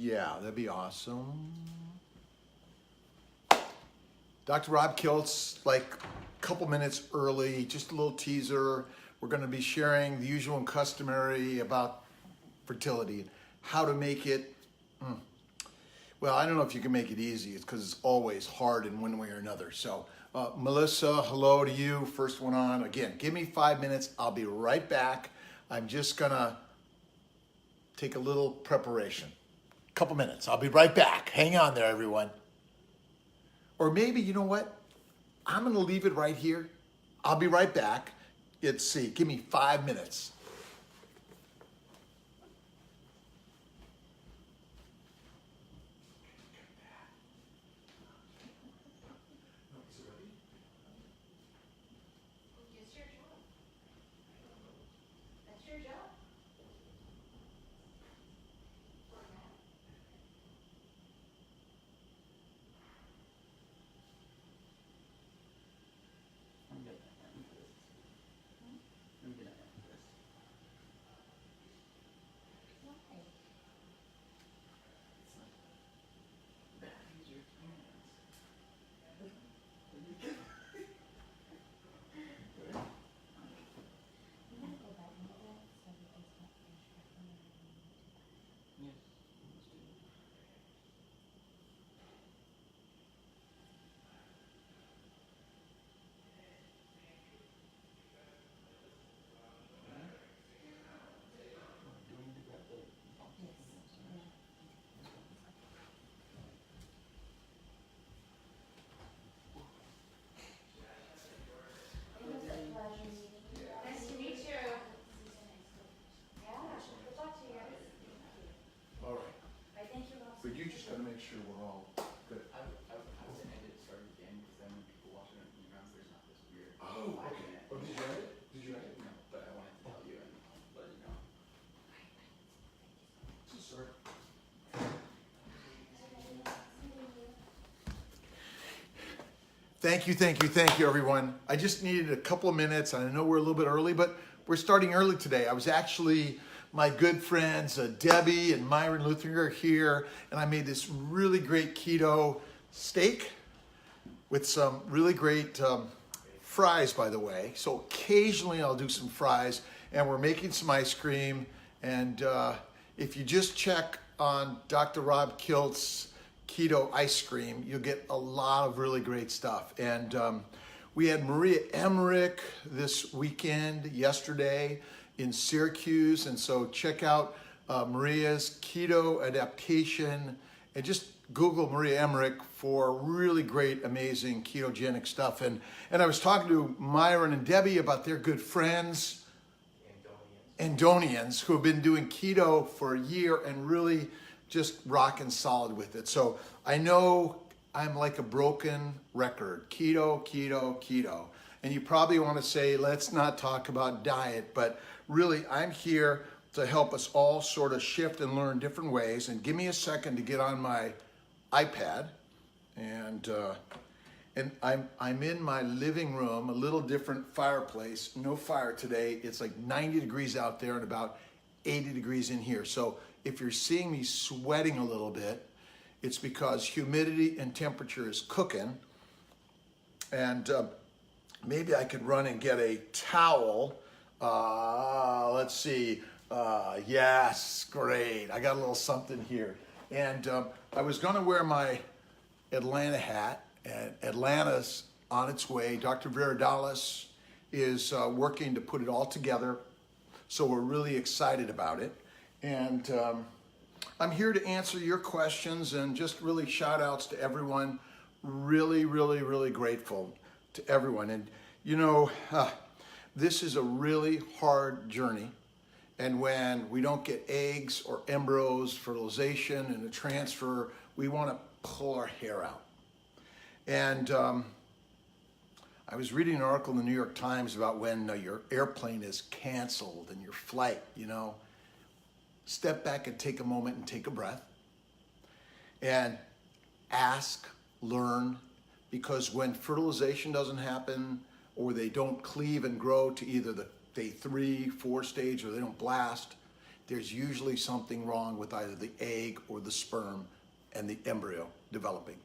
Yeah, that'd be awesome. Dr. Rob Kiltz, like a couple minutes early, just a little teaser. We're going to be sharing the usual and customary about fertility, how to make it. Well, I don't know if you can make it easy. It's because it's always hard in one way or another. So, Melissa, hello to you. First one on. Again, give me 5 minutes. I'll be right back. I'm just going to take a little preparation. Couple minutes. I'll be right back. Hang on there, everyone. Or maybe, you know what? I'm going to leave it right here. I'll be right back. Let's see. Give me 5 minutes. But you just got to make sure we're all good. I was going to end it start again because then when people watch it on emails, there's not this weird. Oh, okay. Oh, did you write it? Did you write it? No, but I wanted to tell you and let you know. Sorry. Thank you, everyone. I just needed a couple of minutes. I know we're a little bit early, but we're starting early today. I was actually, my good friends Debbie and Myron Luthinger are here, and I made this really great keto steak with some really great fries, by the way. So occasionally I'll do some fries, and we're making some ice cream. And if you just check on Dr. Rob Kiltz keto ice cream, you'll get a lot of really great stuff. And we had Maria Emmerich this weekend, yesterday in Syracuse. And so check out Maria's keto adaptation and just Google Maria Emmerich for really great, amazing ketogenic stuff. And I was talking to Myron and Debbie about their good friends, Andonians, who have been doing keto for a year and really just rocking solid with it. So I know I'm like a broken record. Keto, keto, keto. And you probably want to say, let's not talk about diet, but really I'm here to help us all sort of shift and learn different ways. And give me a second to get on my iPad. And I'm in my living room, a little different fireplace. No fire today. It's like 90 degrees out there and about 80 degrees in here. So if you're seeing me sweating a little bit, it's because humidity and temperature is cooking. And maybe I could run and get a towel. Let's see. Yes, great. I got a little something here. And I was going to wear my Atlanta hat. And Atlanta's on its way. Dr. Veridalis is working to put it all together. So we're really excited about it. And I'm here to answer your questions and just really shout outs to everyone. Really, really, really grateful to everyone. And you know, this is a really hard journey. And when we don't get eggs or embryos, fertilization and a transfer, we want to pull our hair out. And I was reading an article in the New York Times about when your airplane is canceled and your flight, you know, step back and take a moment and take a breath and ask, learn, because when fertilization doesn't happen or they don't cleave and grow to either the day 3, 4 stage or they don't blast, there's usually something wrong with either the egg or the sperm and the embryo developing.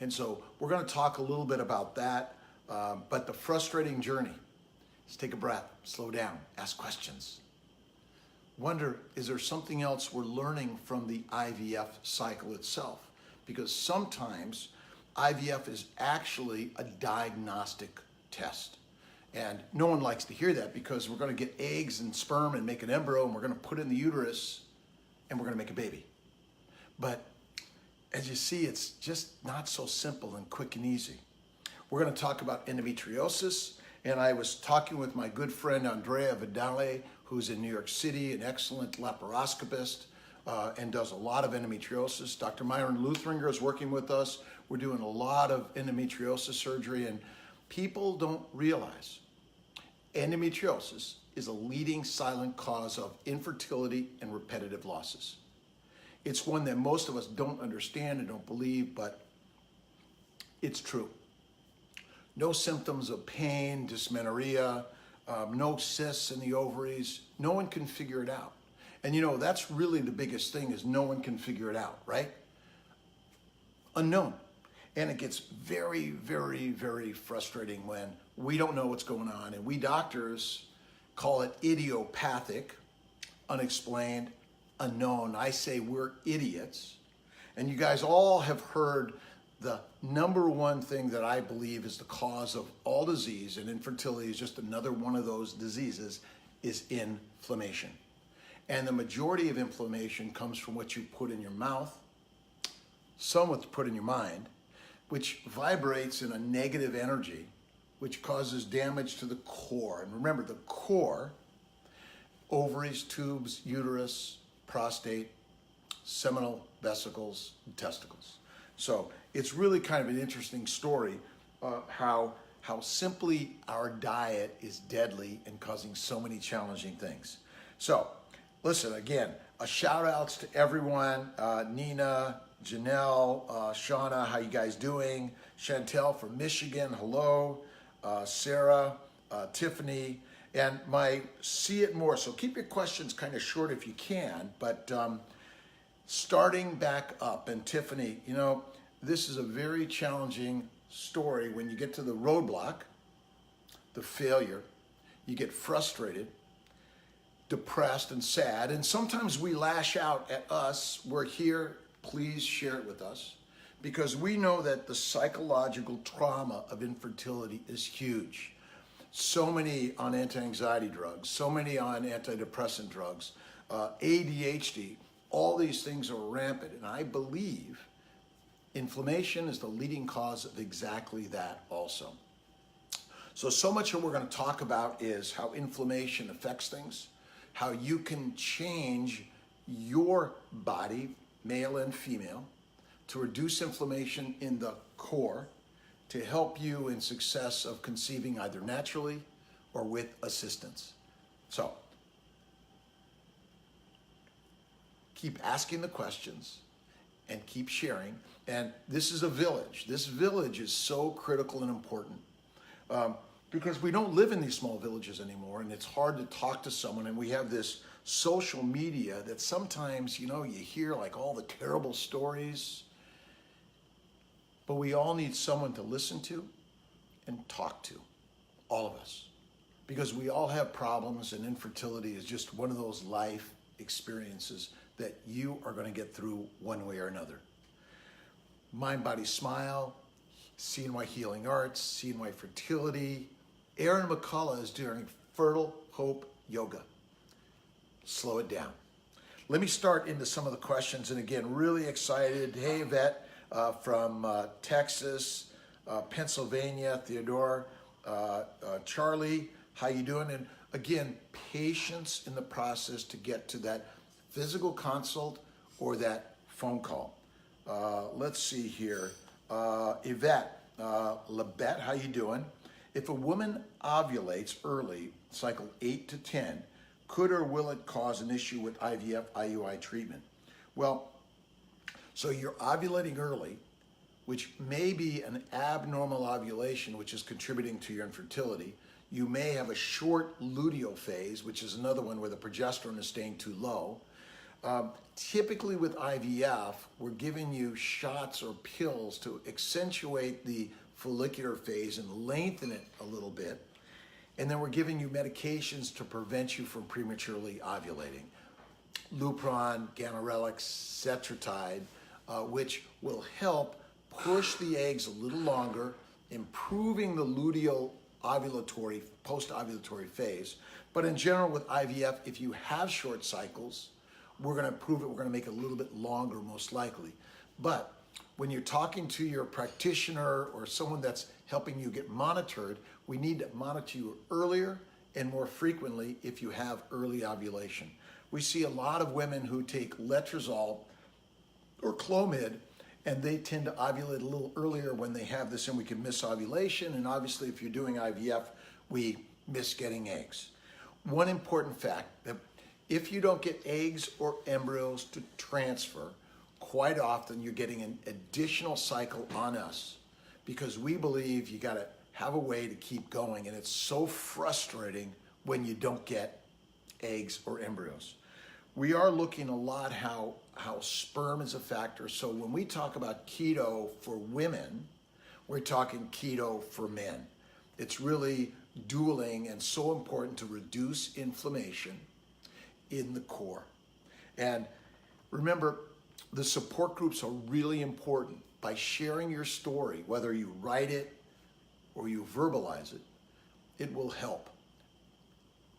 And so we're going to talk a little bit about that, but the frustrating journey is take a breath, slow down, ask questions. Wonder, is there something else we're learning from the IVF cycle itself? Because sometimes IVF is actually a diagnostic test. And no one likes to hear that because we're going to get eggs and sperm and make an embryo and we're going to put it in the uterus and we're going to make a baby. But as you see, it's just not so simple and quick and easy. We're going to talk about endometriosis. And I was talking with my good friend Andrea Vidale, who's in New York City, an excellent laparoscopist, and does a lot of endometriosis. Dr. Myron Luthringer is working with us. We're doing a lot of endometriosis surgery, and people don't realize endometriosis is a leading silent cause of infertility and repetitive losses. It's one that most of us don't understand and don't believe, but it's true. No symptoms of pain, dysmenorrhea, no cysts in the ovaries. No one can figure it out. And you know, that's really the biggest thing, is no one can figure it out, right? Unknown. And it gets very, very, very frustrating when we don't know what's going on. And we doctors call it idiopathic, unexplained, unknown. I say we're idiots. And you guys all have heard the number one thing that I believe is the cause of all disease, and infertility is just another one of those diseases, is inflammation. And the majority of inflammation comes from what you put in your mouth, some what you put in your mind, which vibrates in a negative energy, which causes damage to the core. And remember, the core, ovaries, tubes, uterus, prostate, seminal vesicles, and testicles. So it's really kind of an interesting story, how simply our diet is deadly and causing so many challenging things. So listen, again, a shout outs to everyone, Nina, Janelle, Shauna, how you guys doing? Chantel from Michigan, hello. Sarah, Tiffany, and my See It More. So keep your questions kind of short if you can, but starting back up, and Tiffany, you know, this is a very challenging story when you get to the roadblock, the failure, you get frustrated, depressed and sad, and sometimes we lash out at us. We're here, please share it with us, because we know that the psychological trauma of infertility is huge. So many on anti-anxiety drugs, so many on antidepressant drugs, ADHD, all these things are rampant, and I believe inflammation is the leading cause of exactly that also. So much of what we're going to talk about is how inflammation affects things, how you can change your body, male and female, to reduce inflammation in the core, to help you in success of conceiving either naturally or with assistance. So keep asking the questions and keep sharing. And this is a village. This village is so critical and important because we don't live in these small villages anymore, and it's hard to talk to someone. And we have this social media that sometimes, you know, you hear like all the terrible stories, but we all need someone to listen to and talk to, all of us, because we all have problems, and infertility is just one of those life experiences that you are going to get through one way or another. Mind, Body, Smile, CNY Healing Arts, CNY Fertility. Erin McCullough is doing Fertile Hope Yoga. Slow it down. Let me start into some of the questions, and again, really excited. Hey, Yvette from Texas, Pennsylvania, Theodore, Charlie, how you doing? And again, patience in the process to get to that physical consult or that phone call. Let's see here. Yvette, Labette, how you doing? If a woman ovulates early, cycle 8 to 10, could or will it cause an issue with IVF, IUI treatment? Well, so you're ovulating early, which may be an abnormal ovulation, which is contributing to your infertility. You may have a short luteal phase, which is another one where the progesterone is staying too low. Typically with IVF, we're giving you shots or pills to accentuate the follicular phase and lengthen it a little bit. And then we're giving you medications to prevent you from prematurely ovulating. Lupron, ganirelix, cetrotide, which will help push the eggs a little longer, improving the luteal ovulatory, post-ovulatory phase. But in general with IVF, if you have short cycles, we're going to improve it. We're going to make it a little bit longer, most likely. But when you're talking to your practitioner or someone that's helping you get monitored, we need to monitor you earlier and more frequently if you have early ovulation. We see a lot of women who take letrozole or Clomid, and they tend to ovulate a little earlier when they have this, and we can miss ovulation. And obviously, if you're doing IVF, we miss getting eggs. One important fact, that if you don't get eggs or embryos to transfer, quite often you're getting an additional cycle on us, because we believe you got to have a way to keep going, and it's so frustrating when you don't get eggs or embryos. We are looking a lot how sperm is a factor. So when we talk about keto for women, we're talking keto for men. It's really dueling and so important to reduce inflammation in the core. And remember, the support groups are really important. By sharing your story, whether you write it or you verbalize it, it will help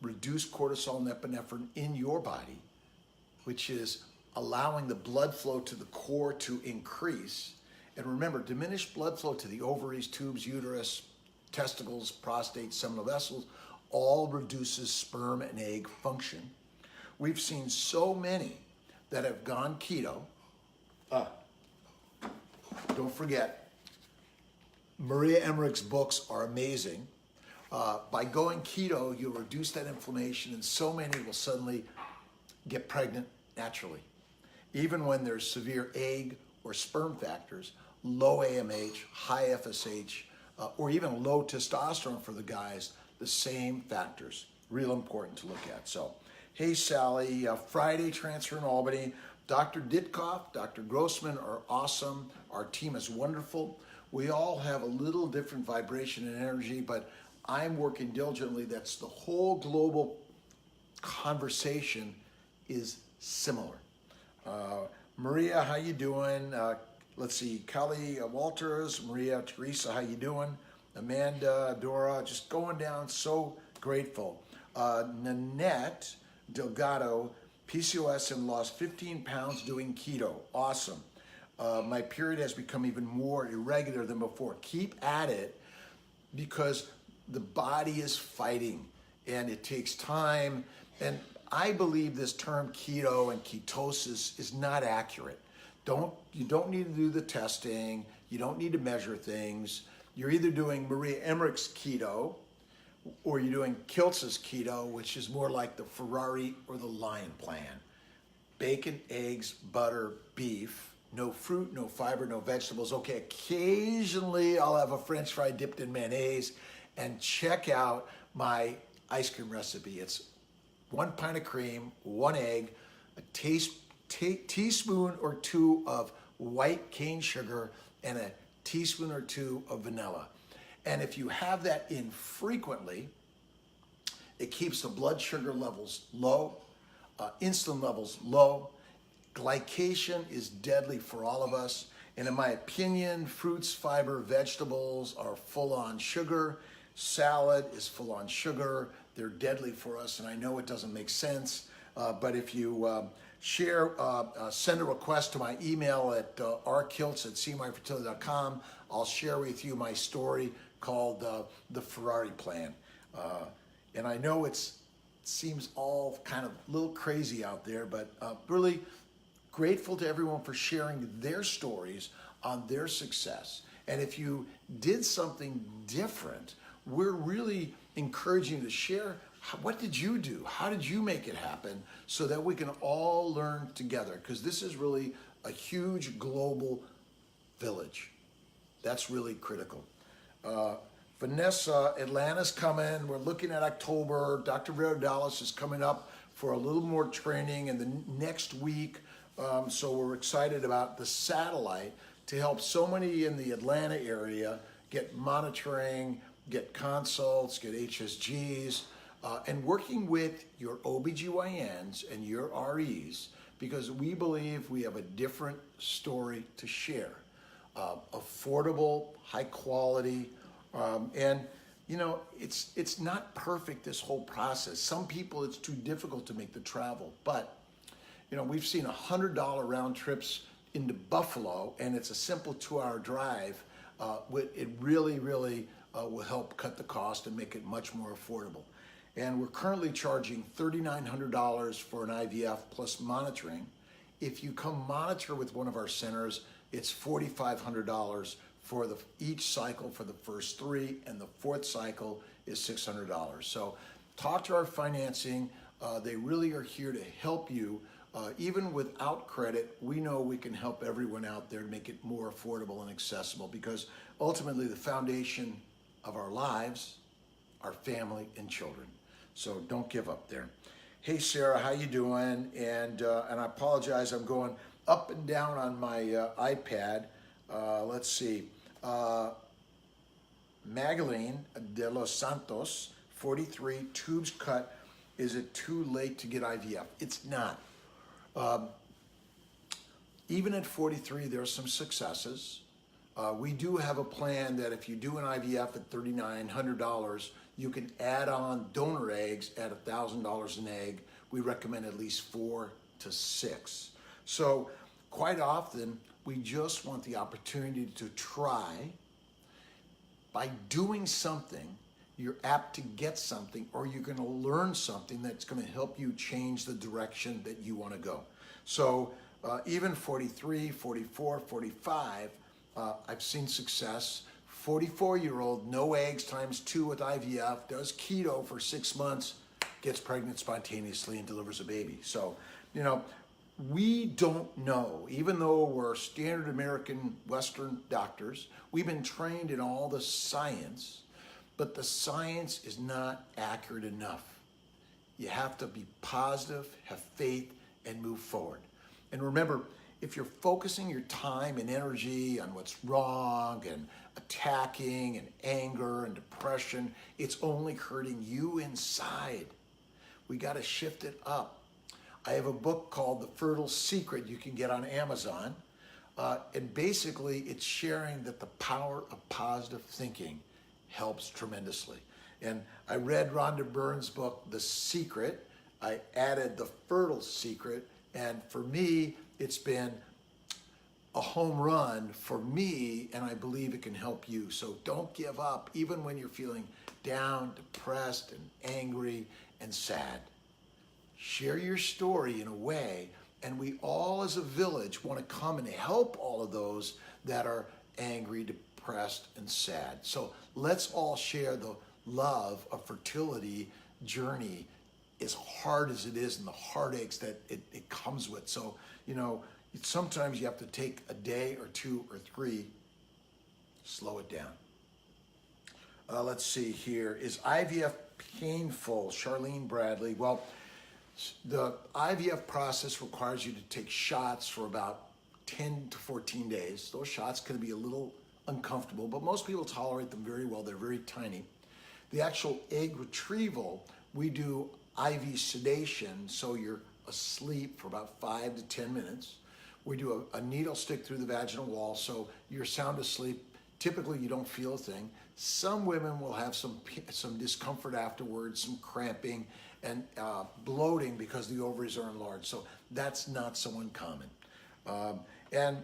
reduce cortisol and epinephrine in your body, which is allowing the blood flow to the core to increase. And remember, diminished blood flow to the ovaries, tubes, uterus, testicles, prostate, seminal vessels, all reduces sperm and egg function. We've seen so many that have gone keto. Don't forget, Maria Emmerich's books are amazing. By going keto, you'll reduce that inflammation, and so many will suddenly get pregnant naturally. Even when there's severe egg or sperm factors, low AMH, high FSH, or even low testosterone for the guys, the same factors. Real important to look at. So, hey Sally, Friday transfer in Albany. Dr. Ditkoff, Dr. Grossman are awesome. Our team is wonderful. We all have a little different vibration and energy, but I'm working diligently. That's the whole global conversation is similar. Maria, how you doing? Let's see, Kelly Walters, Maria, Teresa, how you doing? Amanda, Dora, just going down, so grateful. Nanette Delgado, PCOS, and lost 15 pounds doing keto. Awesome. My period has become even more irregular than before. Keep at it, because the body is fighting and it takes time. And I believe this term keto and ketosis is not accurate. You don't need to do the testing. You don't need to measure things. You're either doing Maria Emmerich's keto or you're doing Kiltz's keto, which is more like the Ferrari or the Lion plan. Bacon, eggs, butter, beef, no fruit, no fiber, no vegetables. Okay, occasionally I'll have a French fry dipped in mayonnaise, and check out my ice cream recipe. It's 1 pint of cream, 1 egg, a teaspoon or 2 of white cane sugar, and a teaspoon or 2 of vanilla. And if you have that in frequently, it keeps the blood sugar levels low, insulin levels low. Glycation is deadly for all of us. And in my opinion, fruits, fiber, vegetables are full on sugar. Salad is full on sugar. They're deadly for us, and I know it doesn't make sense. But if you send a request to my email at rkiltz@cmyfertility.com, I'll share with you my story called the Ferrari plan. And I know it seems all kind of a little crazy out there, but really grateful to everyone for sharing their stories on their success. And if you did something different, we're really encouraging you to share. What did you do? How did you make it happen, so that we can all learn together? Because this is really a huge global village. That's really critical. Vanessa, Atlanta's coming. We're looking at October. Dr. Vera Dallas is coming up for a little more training in the next week. So we're excited about the satellite to help so many in the Atlanta area get monitoring, get consults, get HSGs, and working with your OBGYNs and your REs, because we believe we have a different story to share. Affordable, high quality, and you know, it's not perfect, this whole process. Some people, it's too difficult to make the travel, but you know, we've seen $100 round trips into Buffalo, and it's a simple 2-hour drive. It really will help cut the cost and make it much more affordable. And we're currently charging $3,900 for an IVF plus monitoring. If you come monitor with one of our centers, it's $4,500 for each cycle for the first 3, and the 4th cycle is $600. So talk to our financing. They really are here to help you. Even without credit, we know we can help everyone out there and make it more affordable and accessible, because ultimately the foundation of our lives are family and children. So don't give up there. Hey Sarah, how you doing? And I apologize, I'm going up and down on my iPad. Let's see. Magdalene de los Santos, 43, tubes cut. Is it too late to get IVF? It's not. Even at 43, there are some successes. We do have a plan that if you do an IVF at $3,900, you can add on donor eggs at $1,000 an egg. We recommend at least 4 to 6. So quite often, we just want the opportunity to try. By doing something, you're apt to get something, or you're going to learn something that's going to help you change the direction that you want to go. So even 43, 44, 45, I've seen success. 44-year-old, no eggs times 2 with IVF, does keto for 6 months, gets pregnant spontaneously and delivers a baby. So, you know, we don't know, even though we're standard American Western doctors, we've been trained in all the science, but the science is not accurate enough. You have to be positive, have faith, and move forward. And remember, if you're focusing your time and energy on what's wrong and attacking and anger and depression, it's only hurting you inside. We got to shift it up. I have a book called The Fertile Secret you can get on Amazon. And basically, it's sharing that the power of positive thinking helps tremendously. And I read Rhonda Byrne's book, The Secret. I added The Fertile Secret. And for me, it's been a home run for me, and I believe it can help you. So don't give up, even when you're feeling down, depressed, and angry, and sad. Share your story in a way, and we all as a village want to come and help all of those that are angry, depressed, and sad. So let's all share the love of fertility journey, as hard as it is and the heartaches that it comes with. So, you know, sometimes you have to take a day or 2 or 3, slow it down. Let's see here. Is IVF painful? Charlene Bradley. Well, the IVF process requires you to take shots for about 10 to 14 days. Those shots can be a little uncomfortable, but most people tolerate them very well. They're very tiny. The actual egg retrieval, we do IV sedation, so you're asleep for about 5 to 10 minutes. We do a needle stick through the vaginal wall, so you're sound asleep. Typically, you don't feel a thing. Some women will have some discomfort afterwards, some cramping, and bloating because the ovaries are enlarged. So that's not so uncommon. And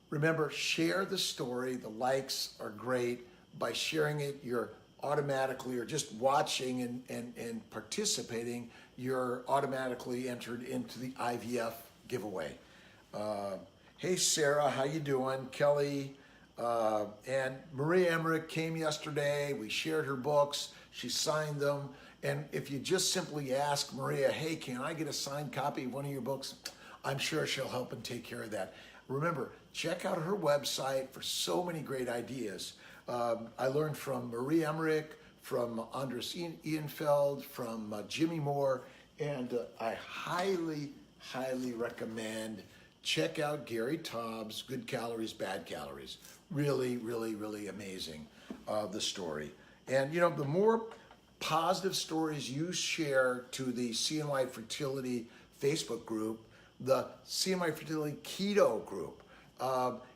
remember, share the story. The likes are great. By sharing it, you're automatically, or just watching and participating, you're automatically entered into the IVF giveaway. Hey Sarah, how you doing? Kelly and Maria Emmerich came yesterday. We shared her books. She signed them. And if you just simply ask Maria, hey, can I get a signed copy of one of your books? I'm sure she'll help and take care of that. Remember, check out her website for so many great ideas. I learned from Marie Emmerich, from Andres Ianfeld, from Jimmy Moore, and I highly, highly recommend check out Gary Taub's Good Calories, Bad Calories. Really, really, really amazing, the story. And you know, the more positive stories you share to the CNY Fertility Facebook group, the CNY Fertility Keto group,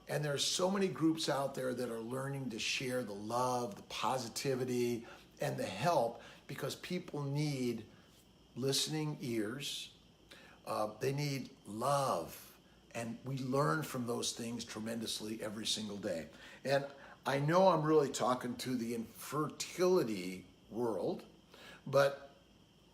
and there's so many groups out there that are learning to share the love, the positivity, and the help, because people need listening ears. They need love. And we learn from those things tremendously every single day. And I know I'm really talking to the infertility world, but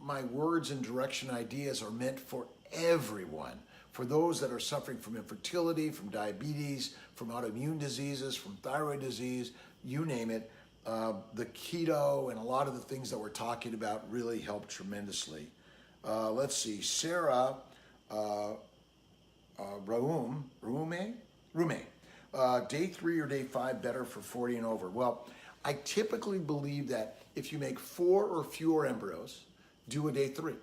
my words and direction ideas are meant for everyone. For those that are suffering from infertility, from diabetes, from autoimmune diseases, from thyroid disease, you name it, the keto and a lot of the things that we're talking about really help tremendously. Let's see, Sarah Rume, day 3 or day 5 better for 40 and over? Well, I typically believe that if you make 4 or fewer embryos, do a day 3.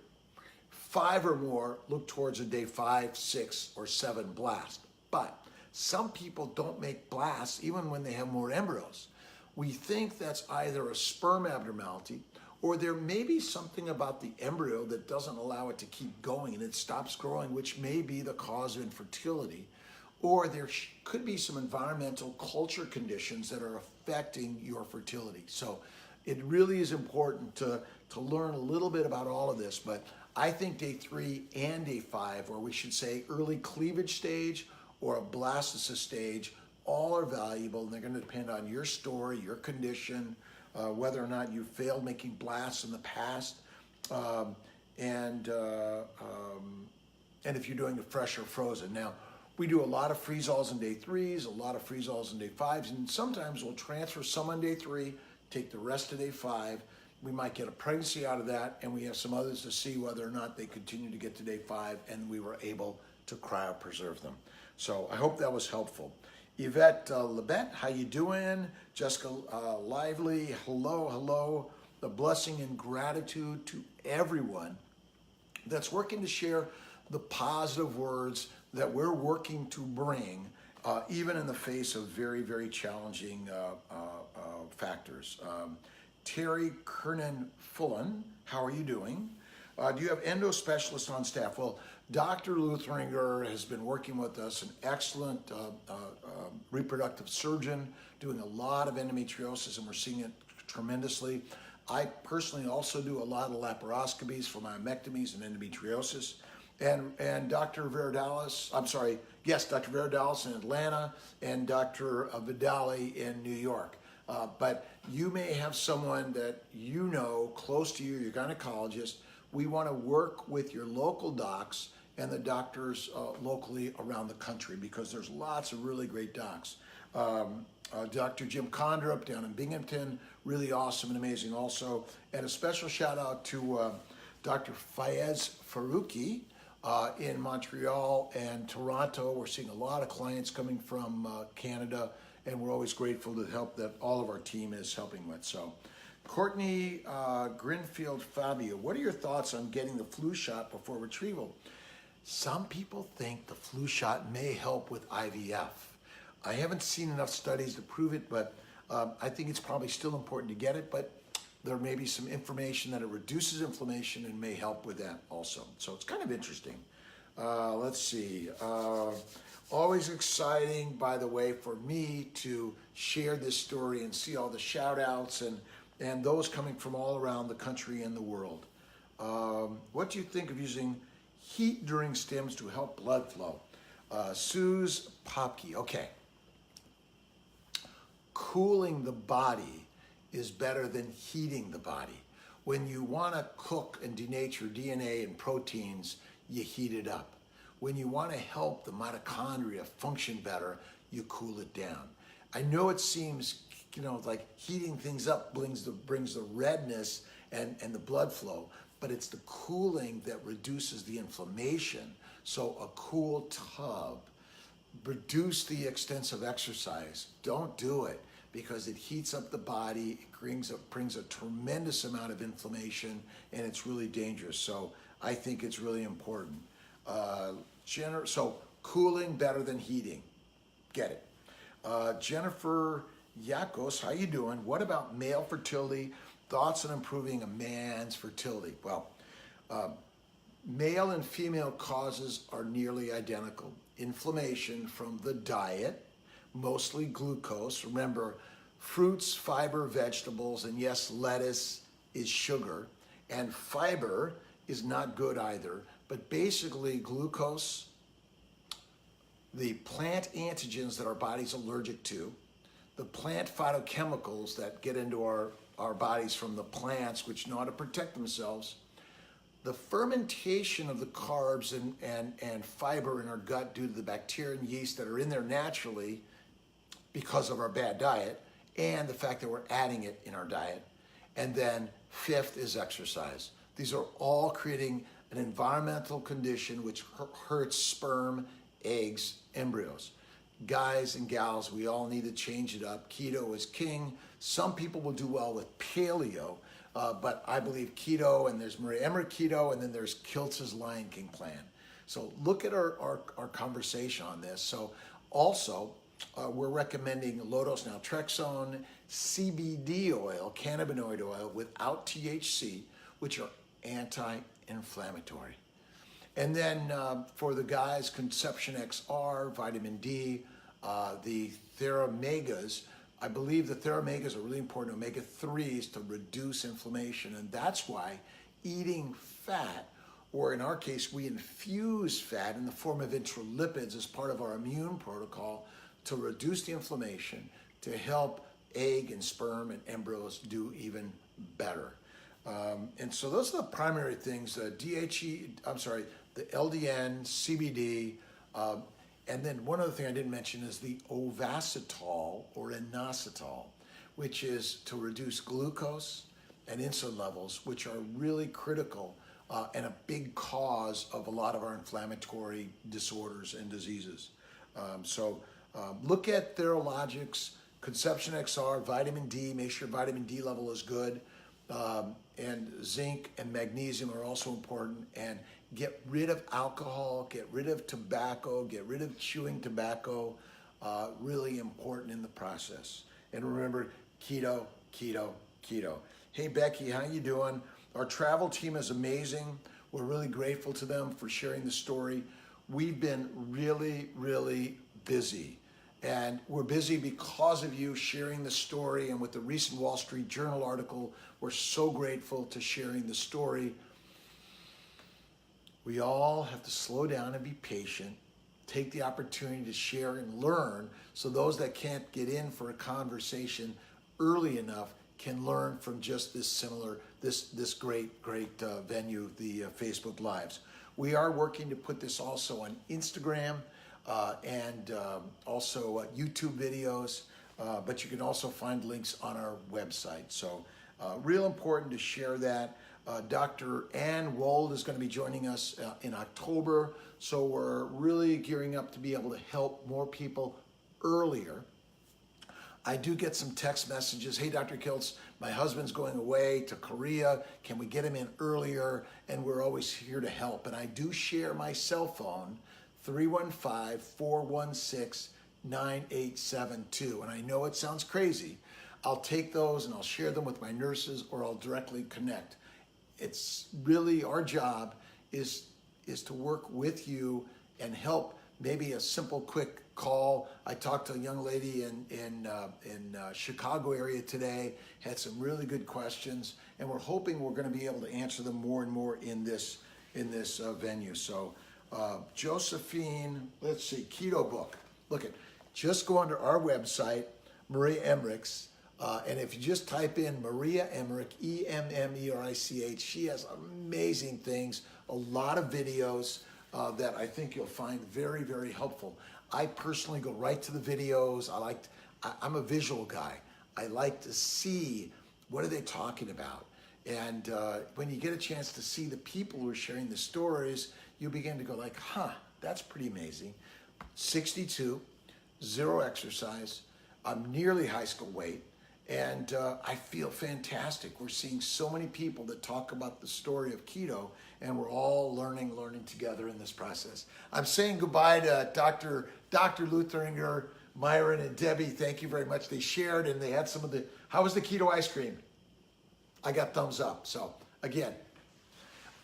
5 or more, look towards a day 5, 6, or 7 blast. But some people don't make blasts even when they have more embryos. We think that's either a sperm abnormality, or there may be something about the embryo that doesn't allow it to keep going and it stops growing, which may be the cause of infertility. Or there could be some environmental culture conditions that are affecting your fertility. So it really is important to learn a little bit about all of this. But I think day 3 and day 5, or we should say early cleavage stage or a blastocyst stage, all are valuable, and they're going to depend on your story, your condition, whether or not you failed making blasts in the past, and if you're doing it fresh or frozen. Now, we do a lot of freeze-alls in day 3s, a lot of freeze-alls in day 5s, and sometimes we'll transfer some on day 3, take the rest of day 5. We might get a pregnancy out of that, and we have some others to see whether or not they continue to get to day 5, and we were able to cryopreserve them. So I hope that was helpful. Yvette Lebet, how you doing? Jessica Lively, hello, hello. The blessing and gratitude to everyone that's working to share the positive words that we're working to bring, even in the face of very, very challenging factors. Terry Kernan Fullen, how are you doing? Do you have endo specialists on staff? Well, Dr. Lutheringer has been working with us, an excellent reproductive surgeon, doing a lot of endometriosis, and we're seeing it tremendously. I personally also do a lot of laparoscopies for myomectomies and endometriosis. And Dr. Verdalis, Dr. Verdalis in Atlanta, and Dr. Vidali in New York. But you may have someone that you know close to you, your gynecologist. We want to work with your local docs and the doctors locally around the country, because there's lots of really great docs. Dr. Jim Condrup down in Binghamton, really awesome and amazing also. And a special shout out to Dr. Fayez Farouki in Montreal and Toronto. We're seeing a lot of clients coming from Canada, and we're always grateful to help that all of our team is helping with. So, Courtney Grinfield Fabio, what are your thoughts on getting the flu shot before retrieval? Some people think the flu shot may help with IVF. I haven't seen enough studies to prove it, but I think it's probably still important to get it, but there may be some information that it reduces inflammation and may help with that also. So it's kind of interesting. Let's see. Always exciting, by the way, for me to share this story and see all the shout outs and those coming from all around the country and the world. What do you think of using heat during stims to help blood flow? Suze Popke, okay. Cooling the body is better than heating the body. When you want to cook and denature DNA and proteins, you heat it up. When you want to help the mitochondria function better, you cool it down. I know it seems, like heating things up brings the redness and the blood flow, but it's the cooling that reduces the inflammation. So a cool tub, reduce the extensive exercise. Don't do it, because it heats up the body, it brings a tremendous amount of inflammation, and it's really dangerous. So I think it's really important. So cooling better than heating. Get it. Jennifer Yakos, how you doing? What about male fertility? Thoughts on improving a man's fertility? Well, male and female causes are nearly identical. Inflammation from the diet, mostly glucose. Remember, fruits, fiber, vegetables, and yes, lettuce is sugar. And fiber is not good either. But basically, glucose, the plant antigens that our body's allergic to, the plant phytochemicals that get into our bodies from the plants, which know how to protect themselves, the fermentation of the carbs and fiber in our gut due to the bacteria and yeast that are in there naturally because of our bad diet, and the fact that we're adding it in our diet. And then fifth is exercise. These are all creating an environmental condition which hurts sperm, eggs, embryos. Guys and gals, we all need to change it up. Keto is king. Some people will do well with paleo, but I believe keto, and there's Maria Emmerich keto, and then there's Kiltz's Lion King plan. So look at our conversation on this. So also, we're recommending low-dose naltrexone, CBD oil, cannabinoid oil without THC, which are anti-inflammatory. And then for the guys, Conception XR, vitamin D, the Theramegas. I believe the Theramegas are really important, omega-3s, to reduce inflammation. And that's why eating fat, or in our case, we infuse fat in the form of intralipids as part of our immune protocol to reduce the inflammation, to help egg and sperm and embryos do even better. And so those are the primary things, the LDN, CBD, and then one other thing I didn't mention is the ovasitol or inositol, which is to reduce glucose and insulin levels, which are really critical and a big cause of a lot of our inflammatory disorders and diseases. Look at Theralogics, Conception XR, vitamin D, make sure vitamin D level is good. And zinc and magnesium are also important. And get rid of alcohol, get rid of tobacco, get rid of chewing tobacco. Really important in the process. And remember, keto, keto, keto. Hey Becky, how you doing? Our travel team is amazing. We're really grateful to them for sharing the story. We've been really, really busy. And we're busy because of you sharing the story, and with the recent Wall Street Journal article, we're so grateful to sharing the story. We all have to slow down and be patient, take the opportunity to share and learn, so those that can't get in for a conversation early enough can learn from just this great venue, the Facebook Lives. We are working to put this also on Instagram, and also YouTube videos, but you can also find links on our website. So real important to share that. Dr. Ann Wold is going to be joining us in October, so we're really gearing up to be able to help more people earlier. I do get some text messages, hey Dr. Kiltz, my husband's going away to Korea, can we get him in earlier? And we're always here to help. And I do share my cell phone, 315-416-9872. And I know it sounds crazy. I'll take those and I'll share them with my nurses, or I'll directly connect. It's really our job is to work with you and help. Maybe a simple, quick call. I talked to a young lady in Chicago area today, had some really good questions, and we're hoping we're going to be able to answer them more and more in this venue. So Josephine, let's see, Keto Book. Look at, just go onto our website, Maria Emmerich's, and if you just type in Maria Emmerich, E-M-M-E-R-I-C-H, she has amazing things, a lot of videos that I think you'll find very, very helpful. I personally go right to the videos. I'm a visual guy. I like to see what are they talking about. And when you get a chance to see the people who are sharing the stories, you begin to go like, huh, that's pretty amazing. 62, zero exercise, I'm nearly high school weight, and I feel fantastic. We're seeing so many people that talk about the story of keto, and we're all learning together in this process. I'm saying goodbye to Dr. Lutheringer, Myron, and Debbie. Thank you very much. They shared, and they had some of the, how was the keto ice cream? I got thumbs up. So again,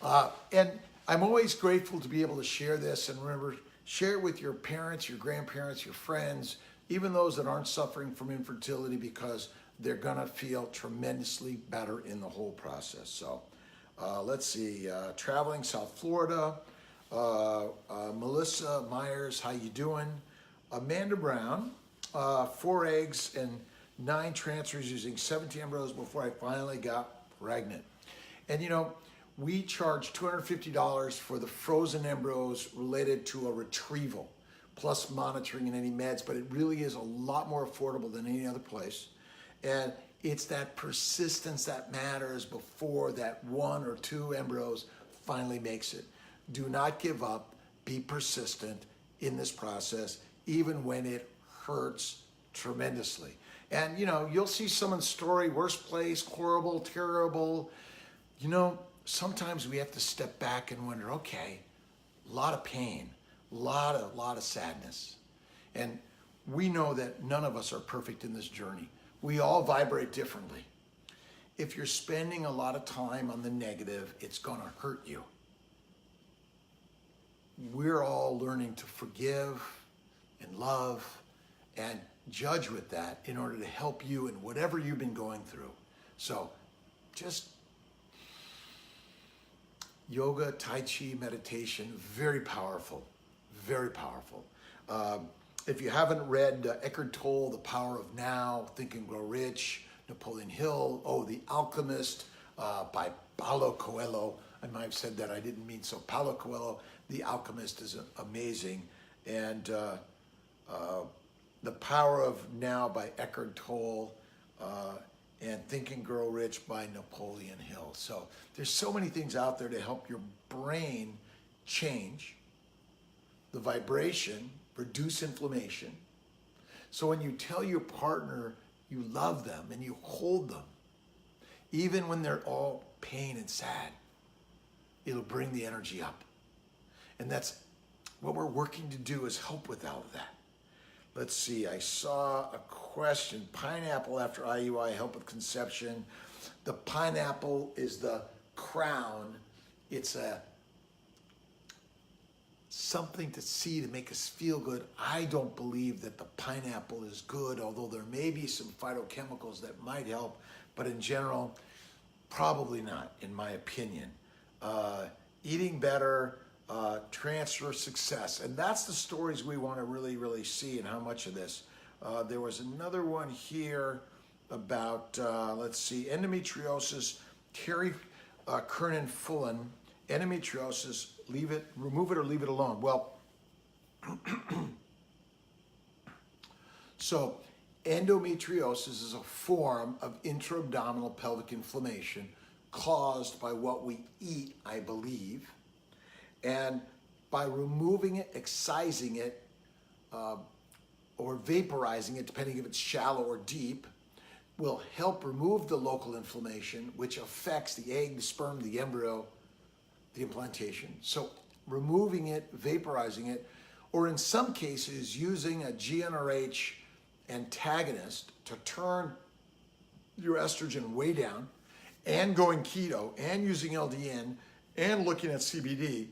and I'm always grateful to be able to share this, and remember, share it with your parents, your grandparents, your friends, even those that aren't suffering from infertility, because they're gonna feel tremendously better in the whole process. So let's see, traveling South Florida, Melissa Myers, how you doing? Amanda Brown, 4 eggs and 9 transfers using 17 embryos before I finally got pregnant. And you know, we charge $250 for the frozen embryos related to a retrieval, plus monitoring and any meds, but it really is a lot more affordable than any other place. And it's that persistence that matters before that 1 or 2 embryos finally makes it. Do not give up, be persistent in this process, even when it hurts tremendously. And you know, you'll see someone's story, worst place, horrible, terrible. You know, sometimes we have to step back and wonder, okay, a lot of pain, a lot of sadness. And we know that none of us are perfect in this journey. We all vibrate differently. If you're spending a lot of time on the negative, it's gonna hurt you. We're all learning to forgive and love and judge with that in order to help you in whatever you've been going through. So just yoga, Tai Chi, meditation, very powerful, very powerful. If you haven't read Eckhart Tolle, The Power of Now, Think and Grow Rich, Napoleon Hill, The Alchemist by Paulo Coelho. I might have said that, I didn't mean so. Paulo Coelho, The Alchemist is amazing. And The Power of Now by Eckhart Tolle, and Think and Grow Rich by Napoleon Hill. So there's so many things out there to help your brain change the vibration, reduce inflammation. So when you tell your partner you love them and you hold them, even when they're all pain and sad, it'll bring the energy up. And that's what we're working to do, is help with all of that. Let's see, I saw a question. Pineapple after IUI, help with conception. The pineapple is the crown. It's something to see to make us feel good. I don't believe that the pineapple is good, although there may be some phytochemicals that might help, but in general, probably not, in my opinion. Eating better, transfer success. And that's the stories we want to really see, and how much of this. There was another one here about, let's see, endometriosis. Terry Kernan Fullen, endometriosis, remove it or leave it alone. Well, so endometriosis is a form of intra-abdominal pelvic inflammation caused by what we eat, I believe. And by removing it, excising it, or vaporizing it, depending if it's shallow or deep, will help remove the local inflammation, which affects the egg, the sperm, the embryo, the implantation. So removing it, vaporizing it, or in some cases using a GnRH antagonist to turn your estrogen way down, and going keto, and using LDN, and looking at CBD,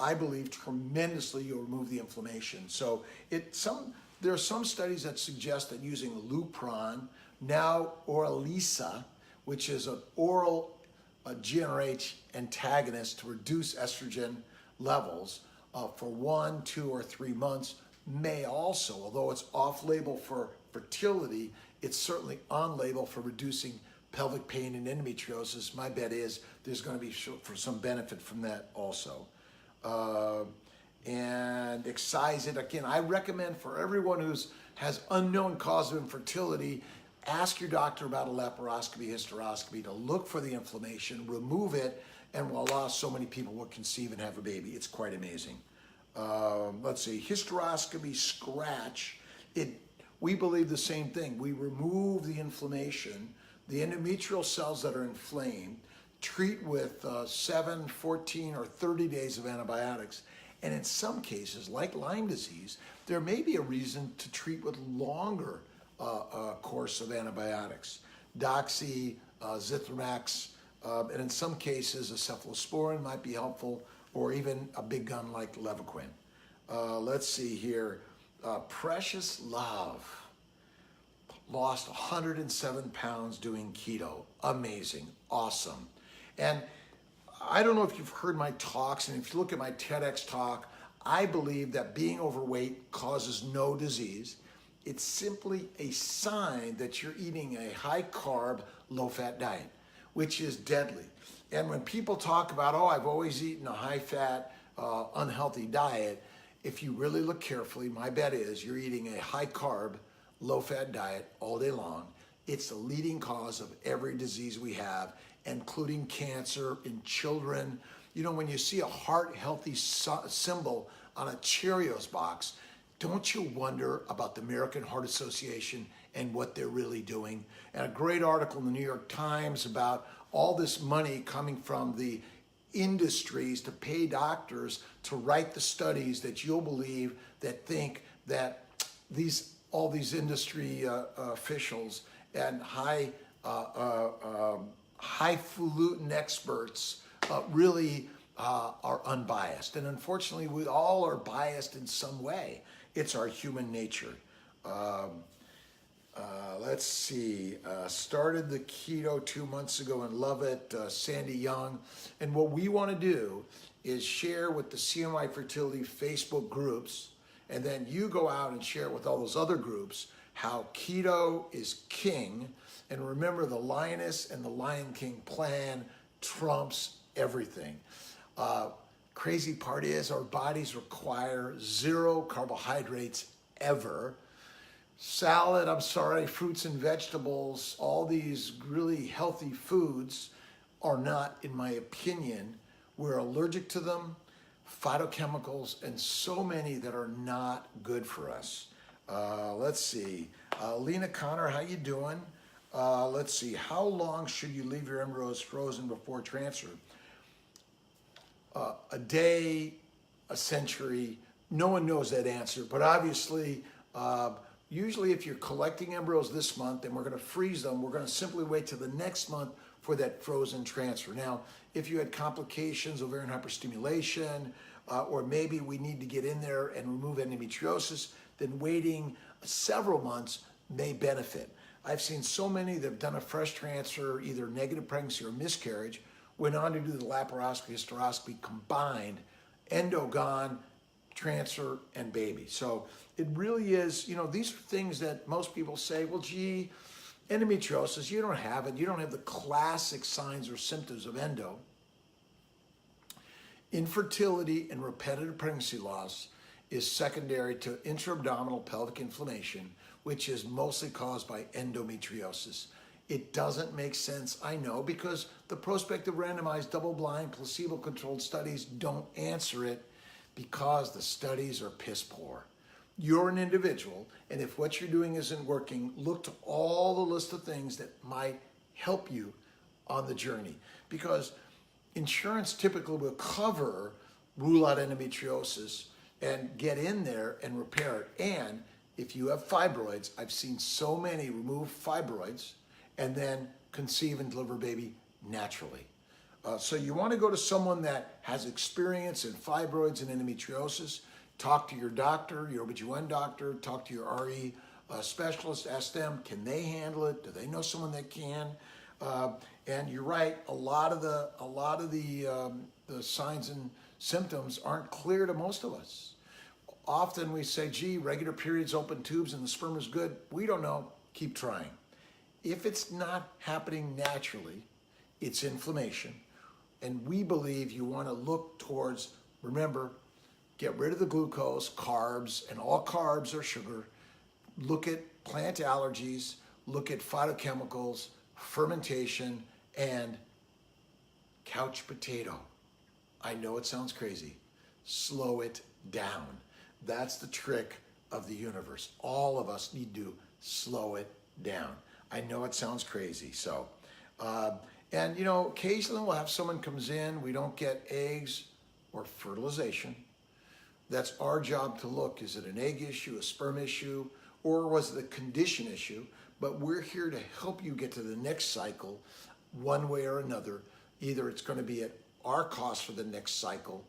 I believe tremendously you'll remove the inflammation. So there are some studies that suggest that using Lupron, now Oralisa, which is an oral GnRH antagonist to reduce estrogen levels for 1, 2, or 3 months, may also, although it's off-label for fertility, it's certainly on-label for reducing pelvic pain and endometriosis. My bet is there's going to be for some benefit from that also. And excise it. Again, I recommend for everyone who has unknown cause of infertility, ask your doctor about a laparoscopy, hysteroscopy to look for the inflammation, remove it, and voila, so many people will conceive and have a baby. It's quite amazing. Let's see, hysteroscopy scratch. we believe the same thing. We remove the inflammation, the endometrial cells that are inflamed, treat with 7, 14, or 30 days of antibiotics. And in some cases, like Lyme disease, there may be a reason to treat with longer course of antibiotics. Doxy, Zithromax, and in some cases, a cephalosporin might be helpful, or even a big gun like Levaquin. Let's see here. Precious Love lost 107 pounds doing keto. Amazing, awesome. And I don't know if you've heard my talks, and if you look at my TEDx talk, I believe that being overweight causes no disease. It's simply a sign that you're eating a high carb, low fat diet, which is deadly. And when people talk about, oh, I've always eaten a high fat, unhealthy diet, if you really look carefully, my bet is you're eating a high carb, low fat diet all day long. It's the leading cause of every disease we have, including cancer in children. You know, when you see a heart healthy symbol on a Cheerios box, don't you wonder about the American Heart Association and what they're really doing? And a great article in the New York Times about all this money coming from the industries to pay doctors to write the studies that you'll believe, that think that all these industry officials and highfalutin experts really are unbiased. And unfortunately, we all are biased in some way. It's our human nature. Let's see. Started the keto 2 months ago and love it. Sandy Young. And what we want to do is share with the CMI Fertility Facebook groups, and then you go out and share it with all those other groups how keto is king. And remember, the Lioness and the Lion King plan trumps everything. Crazy part is our bodies require 0 carbohydrates ever. Salad, I'm sorry, fruits and vegetables, all these really healthy foods are not, in my opinion, we're allergic to them, phytochemicals, and so many that are not good for us. Let's see. Lena Connor, how you doing? Let's see. How long should you leave your embryos frozen before transfer? A day, a century. No one knows that answer, but obviously, usually if you're collecting embryos this month and we're going to freeze them, we're going to simply wait till the next month for that frozen transfer. Now, if you had complications, ovarian hyperstimulation, or maybe we need to get in there and remove endometriosis, then waiting several months may benefit. I've seen so many that have done a fresh transfer, either negative pregnancy or miscarriage, went on to do the laparoscopy, hysteroscopy combined, endo gone, transfer, and baby. So it really is, you know, these are things that most people say, well, gee, endometriosis, you don't have it. You don't have the classic signs or symptoms of endo. Infertility and repetitive pregnancy loss is secondary to intra-abdominal pelvic inflammation, which is mostly caused by endometriosis. It doesn't make sense, I know, because the prospective randomized double-blind placebo-controlled studies don't answer it because the studies are piss poor. You're an individual, and if what you're doing isn't working, look to all the list of things that might help you on the journey, because insurance typically will cover, rule out endometriosis, and get in there and repair it. And if you have fibroids, I've seen so many remove fibroids and then conceive and deliver a baby naturally. So you want to go to someone that has experience in fibroids and endometriosis. Talk to your doctor, your OB/GYN doctor, talk to your RE specialist, ask them, can they handle it? Do they know someone that can? And you're right, a lot of the signs and symptoms aren't clear to most of us. Often we say, gee, regular periods, open tubes, and the sperm is good. We don't know, keep trying. If it's not happening naturally, it's inflammation. And we believe you want to look towards, remember, get rid of the glucose, carbs, and all carbs are sugar. Look at plant allergies, look at phytochemicals, fermentation, and couch potato. I know it sounds crazy. Slow it down. That's the trick of the universe. All of us need to slow it down. I know it sounds crazy. So, and you know, occasionally we'll have someone comes in, we don't get eggs or fertilization. That's our job to look. Is it an egg issue, a sperm issue, or was it a condition issue? But we're here to help you get to the next cycle one way or another. Either it's going to be at our cost for the next cycle,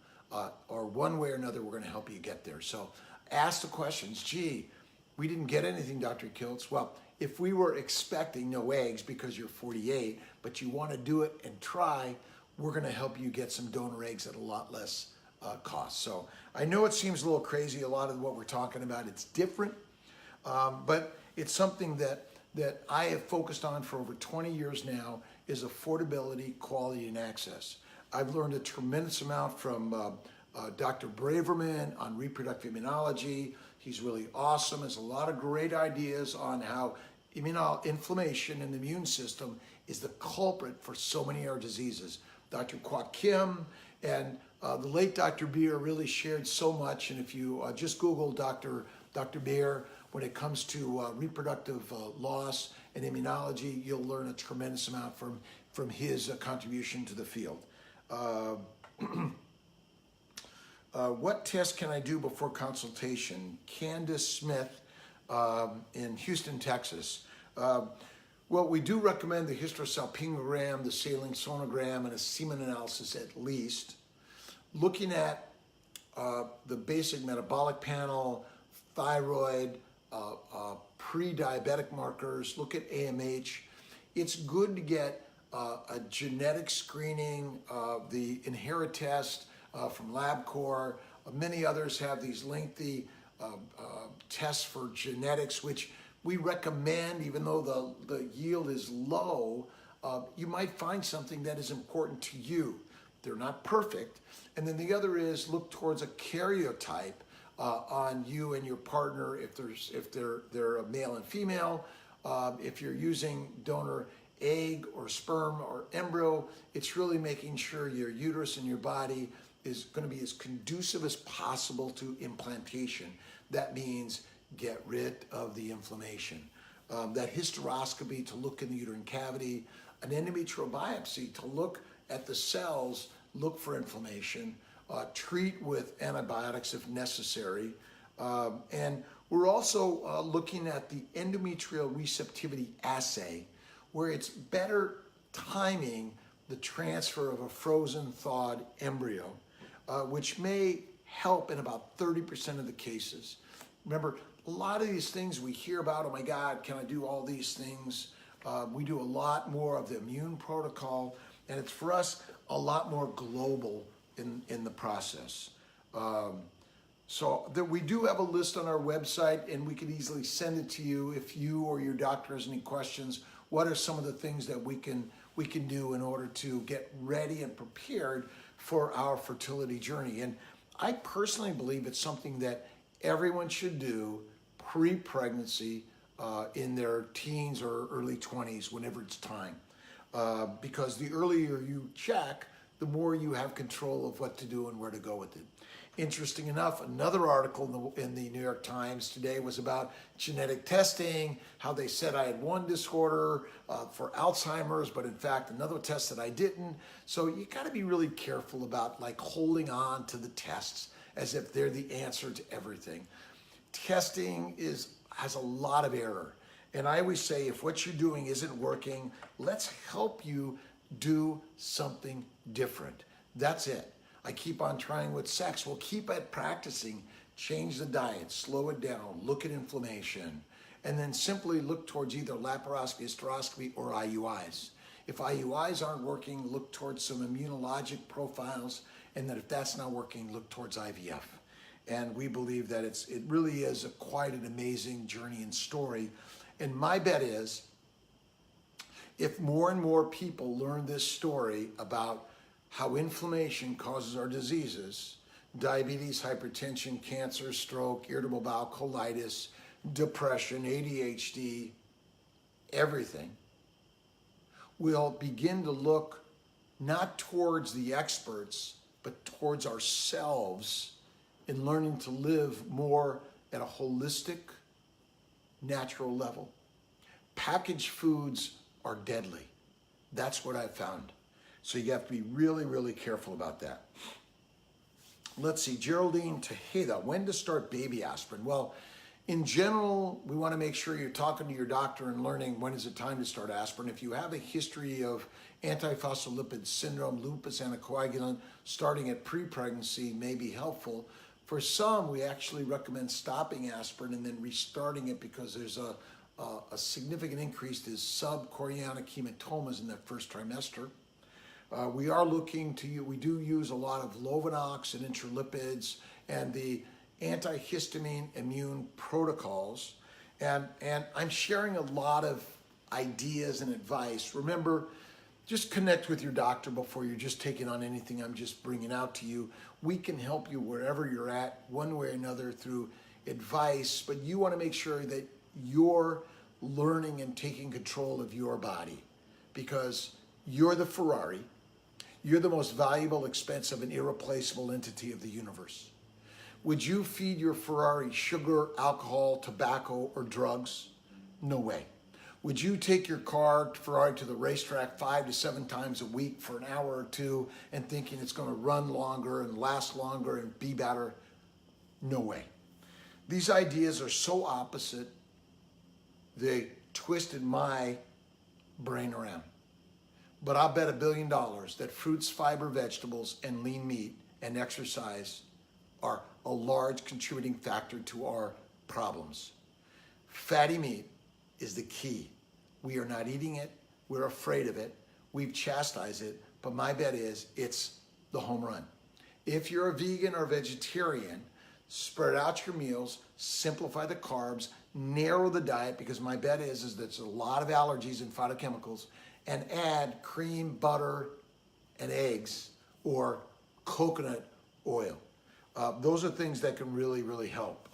or one way or another, we're going to help you get there. So ask the questions. Gee, we didn't get anything, Dr. Kiltz. Well, if we were expecting no eggs because you're 48, but you want to do it and try, we're going to help you get some donor eggs at a lot less cost. So I know it seems a little crazy, a lot of what we're talking about. It's different, but it's something that I have focused on for over 20 years now, is affordability, quality, and access. I've learned a tremendous amount from Dr. Braverman on reproductive immunology. He's really awesome. Has a lot of great ideas on how inflammation in the immune system is the culprit for so many of our diseases. Dr. Kwok Kim and the late Dr. Beer really shared so much. And if you just Google Dr. Beer, when it comes to reproductive loss and immunology, you'll learn a tremendous amount from his contribution to the field. What test can I do before consultation? Candace Smith in Houston, Texas. Well, we do recommend the hysterosalpingogram, the saline sonogram, and a semen analysis at least. Looking at the basic metabolic panel, thyroid, pre-diabetic markers, look at AMH. It's good to get a genetic screening, the Inherit test from LabCorp. Many others have these lengthy tests for genetics, which we recommend, even though the yield is low. You might find something that is important to you. They're not perfect. And then the other is look towards a karyotype on you and your partner, if they're a male and female. If you're using donor egg or sperm or embryo, it's really making sure your uterus and your body is going to be as conducive as possible to implantation. That means get rid of the inflammation. That hysteroscopy to look in the uterine cavity, an endometrial biopsy to look at the cells, look for inflammation, treat with antibiotics if necessary. And we're also looking at the endometrial receptivity assay, where it's better timing the transfer of a frozen thawed embryo, which may help in about 30% of the cases. Remember, a lot of these things we hear about, oh my God, can I do all these things? We do a lot more of the immune protocol, and it's for us a lot more global in the process. So we do have a list on our website, and we could easily send it to you if you or your doctor has any questions. What are some of the things that we can do in order to get ready and prepared for our fertility journey? And I personally believe it's something that everyone should do pre-pregnancy in their teens or early 20s, whenever it's time. Because the earlier you check, the more you have control of what to do and where to go with it. Interesting enough, another article in the New York Times today was about genetic testing, how they said I had one disorder for Alzheimer's, but in fact another test that I didn't. So you got to be really careful about like holding on to the tests as if they're the answer to everything. Testing has a lot of error. And I always say, if what you're doing isn't working, let's help you do something different. That's it. I keep on trying with sex. We'll keep at practicing. Change the diet, slow it down, look at inflammation, and then simply look towards either laparoscopy, hysteroscopy, or IUIs. If IUIs aren't working, look towards some immunologic profiles, and then if that's not working, look towards IVF. And we believe that it really is quite an amazing journey and story. And my bet is, if more and more people learn this story about how inflammation causes our diseases, diabetes, hypertension, cancer, stroke, irritable bowel, colitis, depression, ADHD, everything, we'll begin to look not towards the experts, but towards ourselves in learning to live more at a holistic, natural level. Packaged foods are deadly. That's what I've found. So you have to be really, really careful about that. Let's see, Geraldine Tejeda, when to start baby aspirin? Well, in general, we want to make sure you're talking to your doctor and learning when is it time to start aspirin. If you have a history of antiphospholipid syndrome, lupus, anticoagulant, starting at pre-pregnancy may be helpful. For some, we actually recommend stopping aspirin and then restarting it because there's a significant increase in subchorionic hematomas in that first trimester. We do use a lot of Lovenox and interlipids and the antihistamine immune protocols. And I'm sharing a lot of ideas and advice. Remember, just connect with your doctor before you're just taking on anything I'm just bringing out to you. We can help you wherever you're at, one way or another, through advice, but you want to make sure that you're learning and taking control of your body because you're the Ferrari. You're the most valuable, expensive, and irreplaceable entity of the universe. Would you feed your Ferrari sugar, alcohol, tobacco, or drugs? No way. Would you take your Ferrari to the racetrack 5 to 7 times a week for an hour or two and thinking it's going to run longer and last longer and be better? No way. These ideas are so opposite, they twisted my brain around. But I'll bet $1 billion that fruits, fiber, vegetables, and lean meat and exercise are a large contributing factor to our problems. Fatty meat is the key. We are not eating it. We're afraid of it. We've chastised it, but my bet is it's the home run. If you're a vegan or vegetarian, spread out your meals, simplify the carbs, narrow the diet, because my bet is that there's a lot of allergies and phytochemicals, and add cream, butter, and eggs, or coconut oil. Those are things that can really, really help.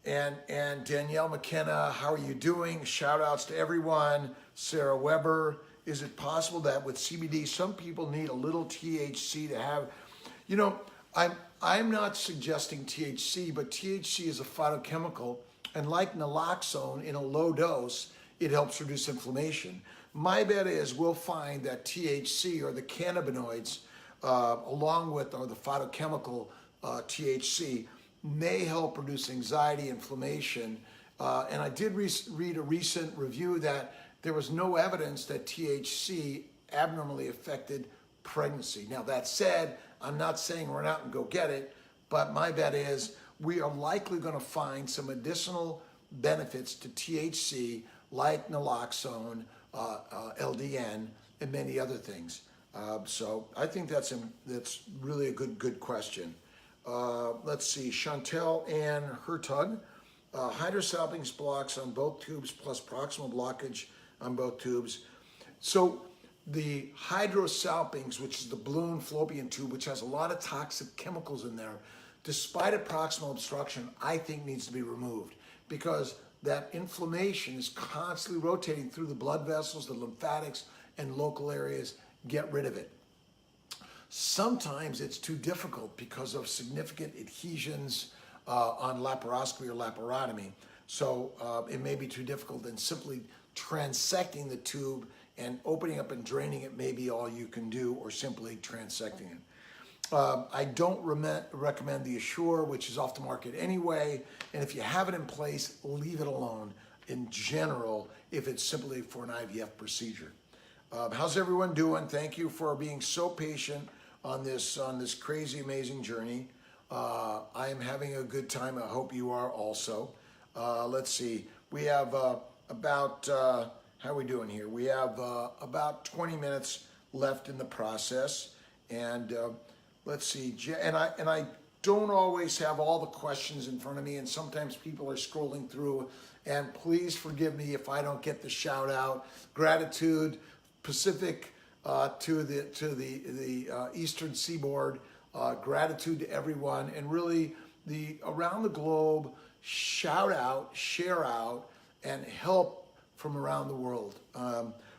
And Danielle McKenna, how are you doing? Shout outs to everyone. Sarah Weber, is it possible that with CBD, some people need a little THC to have, I'm not suggesting THC, but THC is a phytochemical, and like naloxone in a low dose, it helps reduce inflammation. My bet is we'll find that THC, or the cannabinoids, along with the phytochemical THC, may help reduce anxiety, inflammation. And I did read a recent review that there was no evidence that THC abnormally affected pregnancy. Now that said, I'm not saying run out and go get it, but my bet is we are likely going to find some additional benefits to THC like naloxone, LDN, and many other things. So I think that's really a good question. Let's see, Chantel Ann Hertug, hydrosalpinx blocks on both tubes plus proximal blockage on both tubes. So the hydrosalpinx, which is the balloon fallopian tube, which has a lot of toxic chemicals in there, despite a proximal obstruction, I think needs to be removed because that inflammation is constantly rotating through the blood vessels, the lymphatics, and local areas. Get rid of it. Sometimes it's too difficult because of significant adhesions on laparoscopy or laparotomy. So it may be too difficult, and simply transecting the tube and opening up and draining it may be all you can do, or simply transecting it. I don't recommend the Assure, which is off the market anyway, and if you have it in place, leave it alone in general if it's simply for an IVF procedure. How's everyone doing? Thank you for being so patient on this crazy, amazing journey. I am having a good time. I hope you are also. Let's see. We have how are we doing here? We have about 20 minutes left in the process, and let's see. And I don't always have all the questions in front of me, and sometimes people are scrolling through. And please forgive me if I don't get the shout out. Gratitude, Pacific to the Eastern Seaboard. Gratitude to everyone, and really the around the globe. Shout out, share out, and help from around the world.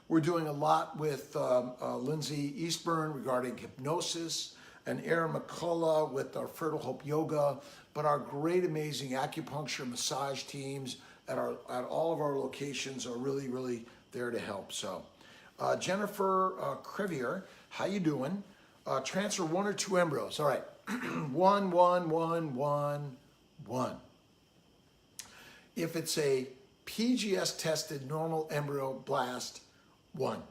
We're doing a lot with Lindsay Eastburn regarding hypnosis. and Aaron McCullough with our Fertile Hope Yoga, but our great, amazing acupuncture massage teams at all of our locations are really, really there to help. So, Jennifer Crevier, how you doing? Transfer 1 or 2 embryos. All right, 1, 1, 1, 1, 1. If it's a PGS tested normal embryo blast, 1.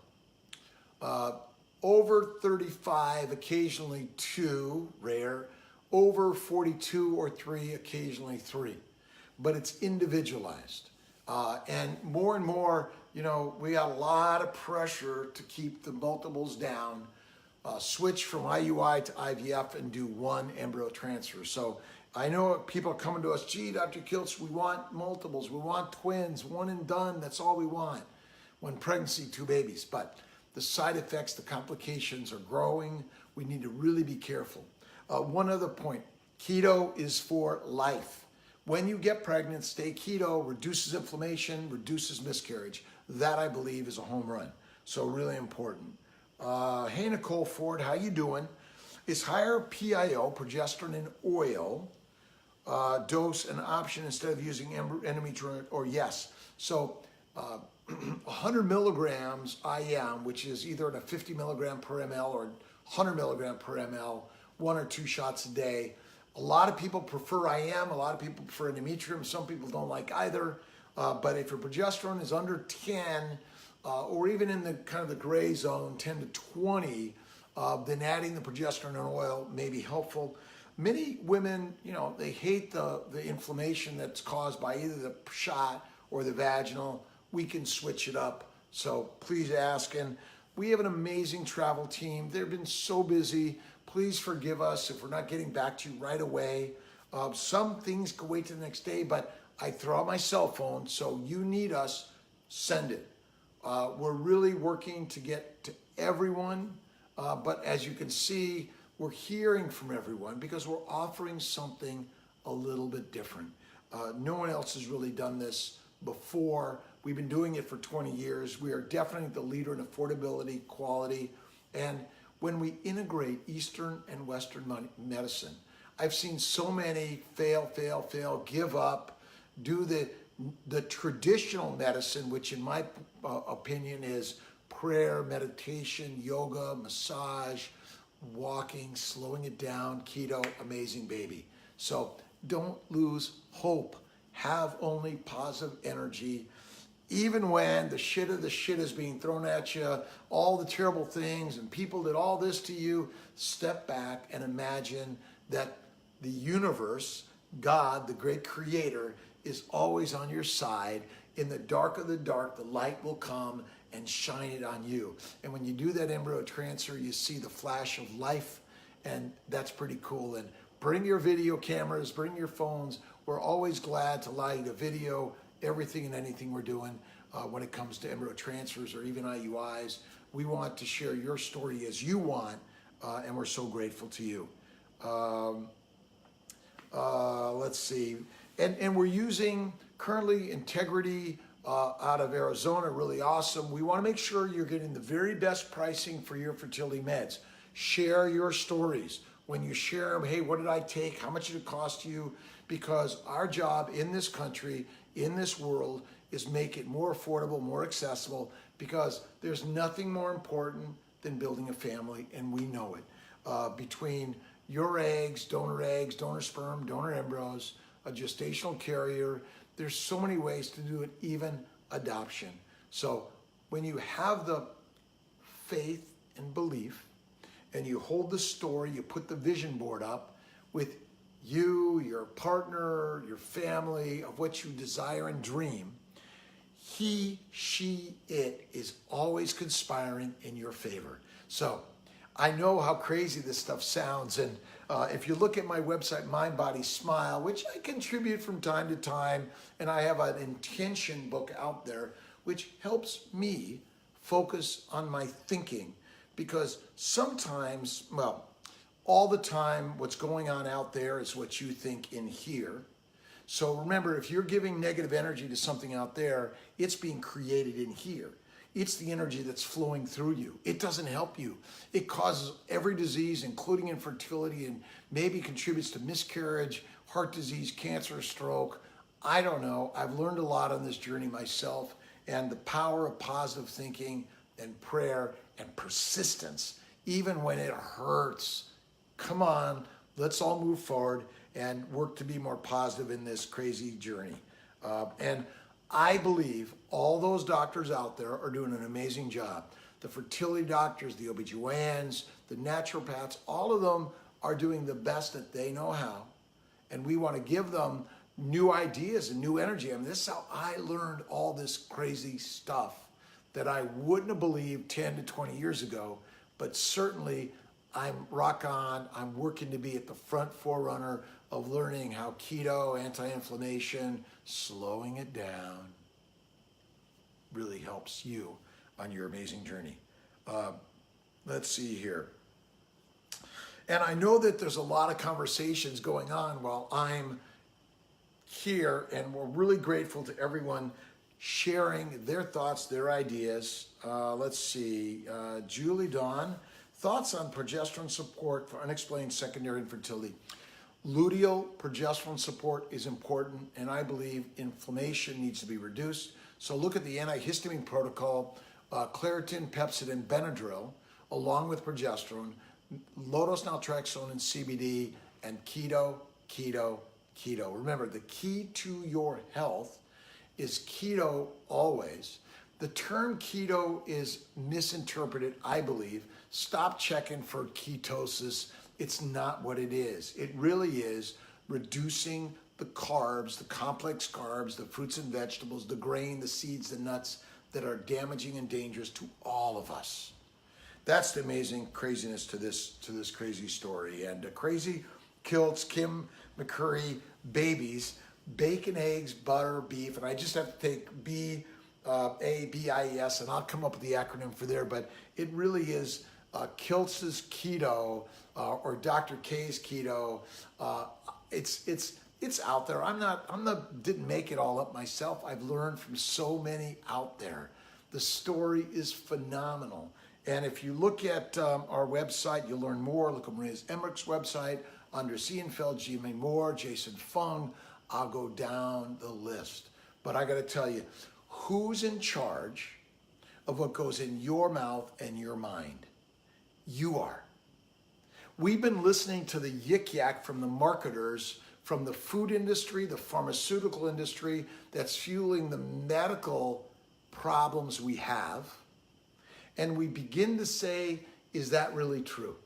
Over 35, occasionally 2, rare. Over 42 or 3, occasionally 3. But it's individualized. And more, you know, we got a lot of pressure to keep the multiples down. Switch from IUI to IVF and do 1 embryo transfer. So I know people are coming to us, gee, Dr. Kiltz, we want multiples, we want twins, 1 and done, that's all we want. 1 pregnancy, 2 babies. But the side effects, the complications are growing. We need to really be careful. One other point, keto is for life. When you get pregnant, stay keto, reduces inflammation, reduces miscarriage. That, I believe, is a home run. So really important. Hey, Nicole Ford, how you doing? Is higher PIO, progesterone in oil, dose an option instead of using endometrium, or yes? So 100 milligrams IM, which is either in a 50 milligram per ml or 100 milligram per ml, 1 or 2 shots a day. A lot of people prefer IM, a lot of people prefer endometrium, some people don't like either. But if your progesterone is under 10, or even in the kind of the gray zone, 10 to 20, then adding the progesterone and oil may be helpful. Many women, you know, they hate the inflammation that's caused by either the shot or the vaginal. We can switch it up. So please ask. And we have an amazing travel team. They've been so busy. Please forgive us if we're not getting back to you right away. Some things can wait till the next day, but I throw out my cell phone. So you need us, send it. We're really working to get to everyone. But as you can see, we're hearing from everyone because we're offering something a little bit different. No one else has really done this before. We've been doing it for 20 years. We are definitely the leader in affordability, quality, and when we integrate Eastern and Western medicine, I've seen so many fail, give up, do the traditional medicine, which in my opinion is prayer, meditation, yoga, massage, walking, slowing it down, keto, amazing baby. So don't lose hope. Have only positive energy. Even when the shit of the shit is being thrown at you, all the terrible things, and people did all this to you, step back and imagine that the universe, God, the great creator, is always on your side. In the dark of the dark, the light will come and shine it on you. And when you do that embryo transfer, you see the flash of life, and that's pretty cool. And bring your video cameras, bring your phones. We're always glad to allow you to video everything and anything we're doing when it comes to embryo transfers or even IUIs. We want to share your story as you want, and we're so grateful to you. Let's see. And we're using currently Integrity out of Arizona, really awesome. We want to make sure you're getting the very best pricing for your fertility meds. Share your stories. When you share them, hey, what did I take? How much did it cost you? Because our job in this country, in this world, is make it more affordable, more accessible, because there's nothing more important than building a family, and we know it. Between your eggs, donor sperm, donor embryos, a gestational carrier, there's so many ways to do it, even adoption. So when you have the faith and belief, and you hold the story, you put the vision board up with you, your partner, your family, of what you desire and dream, he, she, it is always conspiring in your favor. So I know how crazy this stuff sounds, and if you look at my website, Mind, Body, Smile, which I contribute from time to time, and I have an intention book out there, which helps me focus on my thinking, because sometimes, well, all the time, what's going on out there is what you think in here. So remember, if you're giving negative energy to something out there, it's being created in here. It's the energy that's flowing through you. It doesn't help you. It causes every disease, including infertility, and maybe contributes to miscarriage, heart disease, cancer, stroke. I don't know. I've learned a lot on this journey myself, and the power of positive thinking and prayer and persistence, even when it hurts. Come on, let's all move forward and work to be more positive in this crazy journey. And I believe all those doctors out there are doing an amazing job. The fertility doctors, the OBGYNs, the naturopaths, all of them are doing the best that they know how. And we want to give them new ideas and new energy. I mean, this is how I learned all this crazy stuff that I wouldn't have believed 10 to 20 years ago, but certainly I'm rock on. I'm working to be at the front forerunner of learning how keto, anti-inflammation, slowing it down really helps you on your amazing journey. Let's see here. And I know that there's a lot of conversations going on while I'm here, and we're really grateful to everyone sharing their thoughts, their ideas. Let's see, Julie Dawn, thoughts on progesterone support for unexplained secondary infertility. Luteal progesterone support is important, and I believe inflammation needs to be reduced. So look at the antihistamine protocol, Claritin, Pepcid, and Benadryl, along with progesterone, low-dose naltrexone and CBD, and keto, keto, keto. Remember, the key to your health is keto always. The term keto is misinterpreted, I believe. Stop checking for ketosis. It's not what it is. It really is reducing the carbs, the complex carbs, the fruits and vegetables, the grain, the seeds, the nuts that are damaging and dangerous to all of us. That's the amazing craziness to this crazy story. And crazy Kiltz, Kim McCurry, babies, bacon, eggs, butter, beef, and I just have to take BABIES, and I'll come up with the acronym for there, but it really is Kiltz's keto or Dr. K's keto. It's out there. Didn't make it all up myself. I've learned from so many out there. The story is phenomenal. And if you look at our website, you'll learn more. Look at Maria Emmerich's website, Anders Sienfeld, Jimmy Moore, Jason Fung. I'll go down the list. But I got to tell you, who's in charge of what goes in your mouth and your mind? You are. We've been listening to the yik yak from the marketers, from the food industry, the pharmaceutical industry, that's fueling the medical problems we have. And we begin to say, is that really true?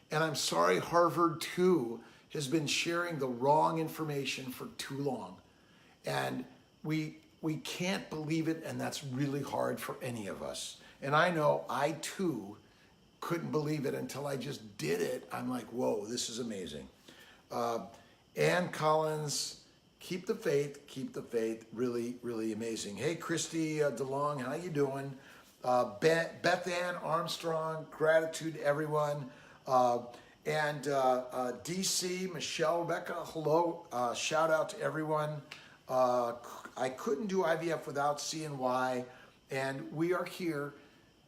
And I'm sorry, Harvard too has been sharing the wrong information for too long. And we can't believe it, and that's really hard for any of us. And I know I too couldn't believe it until I just did it. I'm like, whoa, this is amazing. Ann Collins, keep the faith, really, really amazing. Hey, Christy DeLong, how you doing? Beth Ann Armstrong, gratitude to everyone. And DC, Michelle, Rebecca, hello. Shout out to everyone. I couldn't do IVF without CNY, and we are here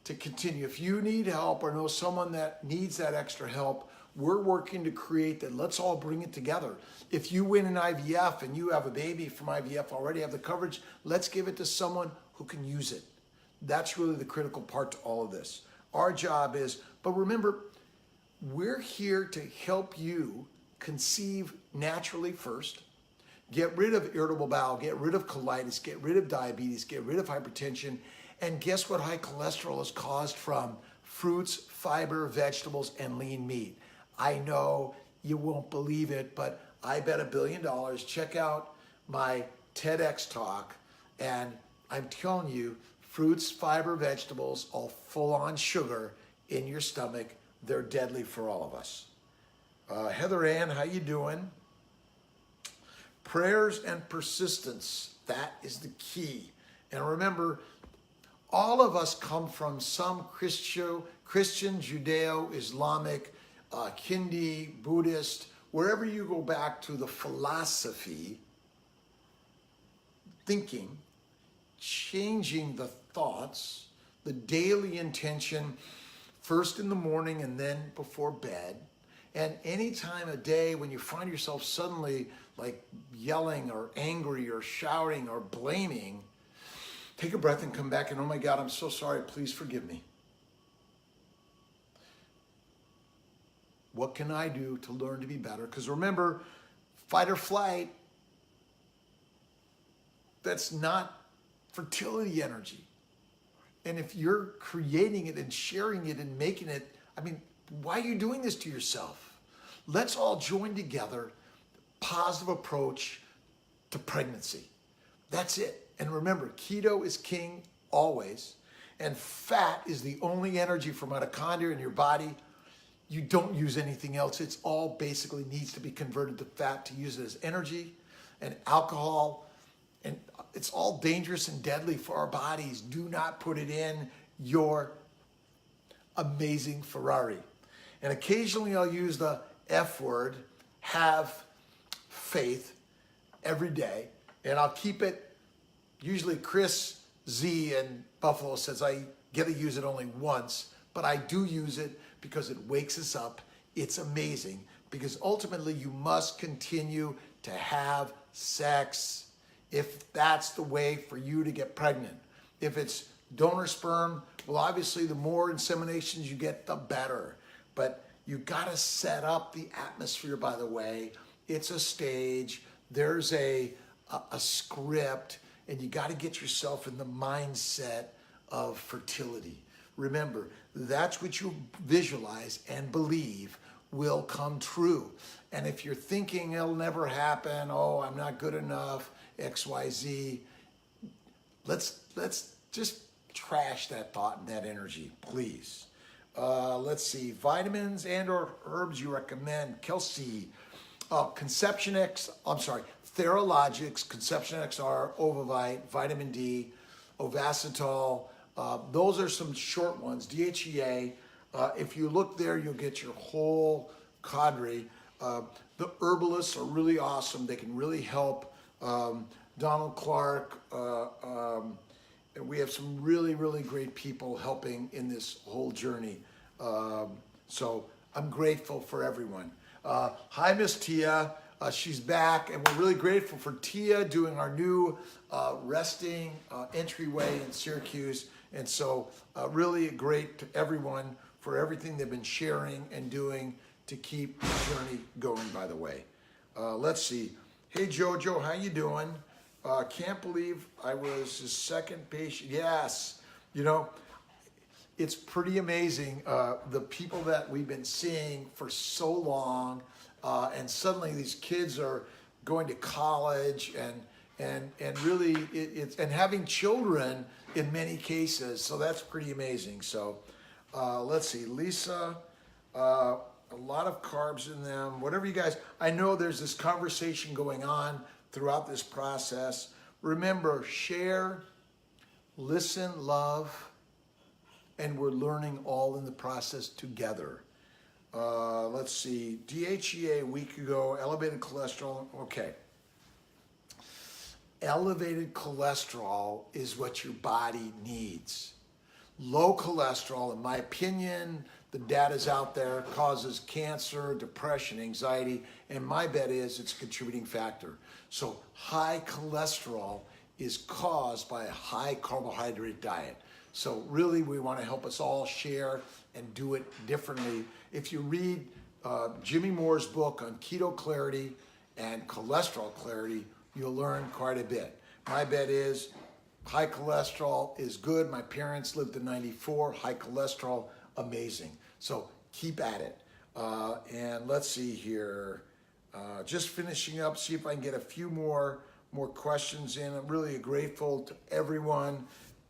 to continue. If you need help or know someone that needs that extra help, we're working to create that. Let's all bring it together. If you win an IVF and you have a baby from IVF, already have the coverage, let's give it to someone who can use it. That's really the critical part to all of this. Our job is, but remember, we're here to help you conceive naturally first, get rid of irritable bowel, get rid of colitis, get rid of diabetes, get rid of hypertension, and guess what high cholesterol is caused from? Fruits, fiber, vegetables, and lean meat. I know you won't believe it, but I bet $1 billion. Check out my TEDx talk, and I'm telling you, fruits, fiber, vegetables, all full on sugar in your stomach, they're deadly for all of us. Heather Ann, how you doing? Prayers and persistence, that is the key. And remember, all of us come from some Christian, Judeo-Islamic, Hindi, Buddhist, wherever you go back to the philosophy, thinking, changing the thoughts, the daily intention, first in the morning and then before bed. And any time of day when you find yourself suddenly like yelling or angry or shouting or blaming, take a breath and come back and, oh my God, I'm so sorry, please forgive me. What can I do to learn to be better? Because remember, fight or flight, that's not fertility energy. And if you're creating it and sharing it and making it, I mean, why are you doing this to yourself? Let's all join together, positive approach to pregnancy. That's it. And remember, keto is king always, and fat is the only energy for mitochondria in your body. You don't use anything else. It's all basically needs to be converted to fat to use it as energy and alcohol. And it's all dangerous and deadly for our bodies. Do not put it in your amazing Ferrari. And occasionally I'll use the F word, have faith, every day. And I'll keep it, usually Chris Z in Buffalo says I get to use it only once, but I do use it because it wakes us up. It's amazing because ultimately you must continue to have sex if that's the way for you to get pregnant. If it's donor sperm, well, obviously the more inseminations you get, the better. But you gotta set up the atmosphere, by the way. It's a stage, there's a script, and you gotta get yourself in the mindset of fertility. Remember, that's what you visualize and believe will come true. And if you're thinking it'll never happen, oh, I'm not good enough, XYZ, let's just trash that thought and that energy, please. Let's see, vitamins and or herbs you recommend. Kiltz, Conception X, I'm sorry, Theralogics, Conception XR, Ovavite, Vitamin D, Ovacitol. Those are some short ones. DHEA. If you look there, you'll get your whole cadre. The herbalists are really awesome. They can really help. Donald Clark. And we have some really, really great people helping in this whole journey. So I'm grateful for everyone. Hi, Miss Tia. She's back, and we're really grateful for Tia doing our new resting entryway in Syracuse. And so really great to everyone for everything they've been sharing and doing to keep the journey going, by the way. Let's see. Hey, Jojo, how you doing? Can't believe I was his second patient. Yes, you know, it's pretty amazing. The people that we've been seeing for so long, and suddenly these kids are going to college and really it's and having children in many cases. So that's pretty amazing. So let's see, Lisa. A lot of carbs in them. Whatever you guys. I know there's this conversation going on throughout this process. Remember, share, listen, love, and we're learning all in the process together. Let's see, DHEA a week ago, elevated cholesterol, okay. Elevated cholesterol is what your body needs. Low cholesterol, in my opinion, the data's out there, causes cancer, depression, anxiety, and my bet is it's a contributing factor. So high cholesterol is caused by a high carbohydrate diet. So really we want to help us all share and do it differently. If you read Jimmy Moore's book on keto clarity and cholesterol clarity, you'll learn quite a bit. My bet is high cholesterol is good. My parents lived to 94, high cholesterol, amazing. So keep at it. And let's see here. Just finishing up, see if I can get a few more questions in. I'm really grateful to everyone.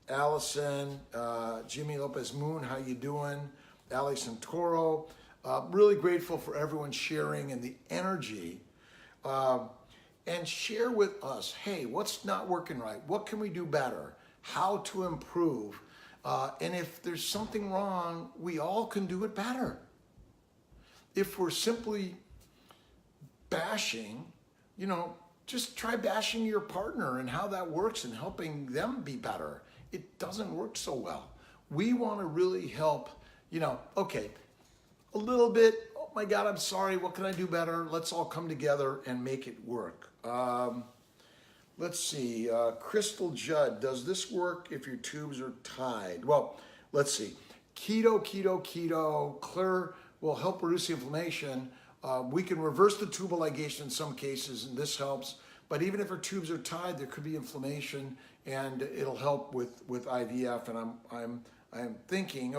Allison, Jimmy Lopez Moon, how you doing? Alex Santoro. Really grateful for everyone sharing and the energy. And share with us, hey, what's not working right? What can we do better? How to improve? And if there's something wrong, we all can do it better. If we're simply bashing, just try bashing your partner and how that works and helping them be better. It doesn't work so well. we want to really help, okay, a little bit, oh my God, I'm sorry, what can I do better? Let's all come together and make it work. Let's see, Crystal Judd, does this work if your tubes are tied? Well, let's see. Keto, clear will help reduce the inflammation. We can reverse the tubal ligation in some cases, and this helps. But even if our tubes are tied, there could be inflammation, and it'll help with IVF. And I'm thinking,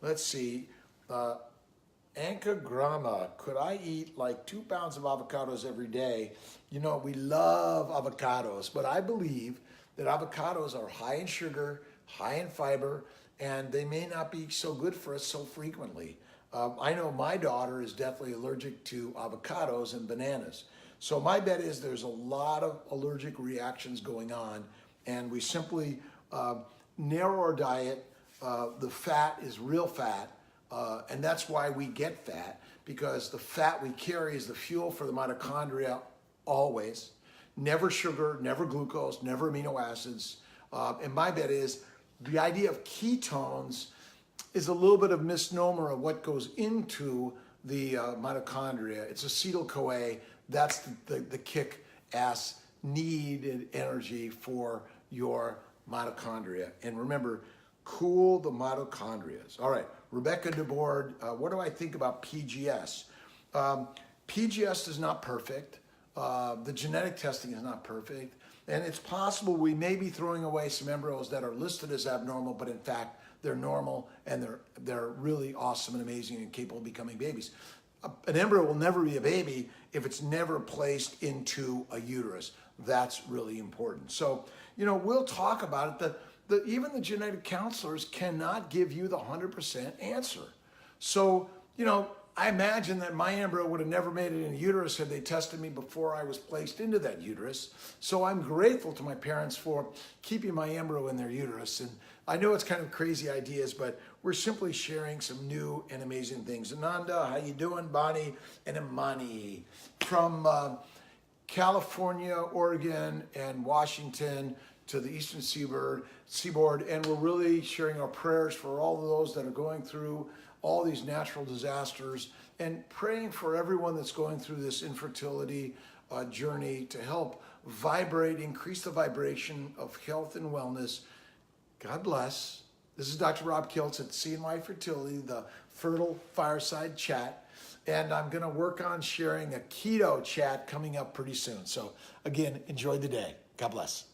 let's see, Anka Grama, could I eat like 2 pounds of avocados every day? We love avocados, but I believe that avocados are high in sugar, high in fiber, and they may not be so good for us so frequently. I know my daughter is definitely allergic to avocados and bananas. So my bet is there's a lot of allergic reactions going on, and we simply narrow our diet. The fat is real fat, and that's why we get fat, because the fat we carry is the fuel for the mitochondria always. Never sugar, never glucose, never amino acids. And my bet is the idea of ketones is a little bit of misnomer of what goes into the mitochondria. It's acetyl-CoA. That's the kick-ass needed energy for your mitochondria. And remember, cool the mitochondria. All right, Rebecca DeBoard, what do I think about PGS? PGS is not perfect. The genetic testing is not perfect. And it's possible we may be throwing away some embryos that are listed as abnormal, but in fact, they're normal and they're really awesome and amazing and capable of becoming babies. An embryo will never be a baby if it's never placed into a uterus. That's really important. So, we'll talk about it. Even the genetic counselors cannot give you the 100% answer. So, I imagine that my embryo would have never made it in a uterus had they tested me before I was placed into that uterus. So I'm grateful to my parents for keeping my embryo in their uterus. And I know it's kind of crazy ideas, but we're simply sharing some new and amazing things. Ananda, how you doing? Bonnie and Imani from California, Oregon, and Washington to the Eastern Seaboard. And we're really sharing our prayers for all of those that are going through all these natural disasters, and praying for everyone that's going through this infertility journey to help increase the vibration of health and wellness. God bless. This is Dr. Rob Kiltz at CNY Fertility, the Fertile Fireside Chat, and I'm going to work on sharing a keto chat coming up pretty soon. So again, enjoy the day. God bless.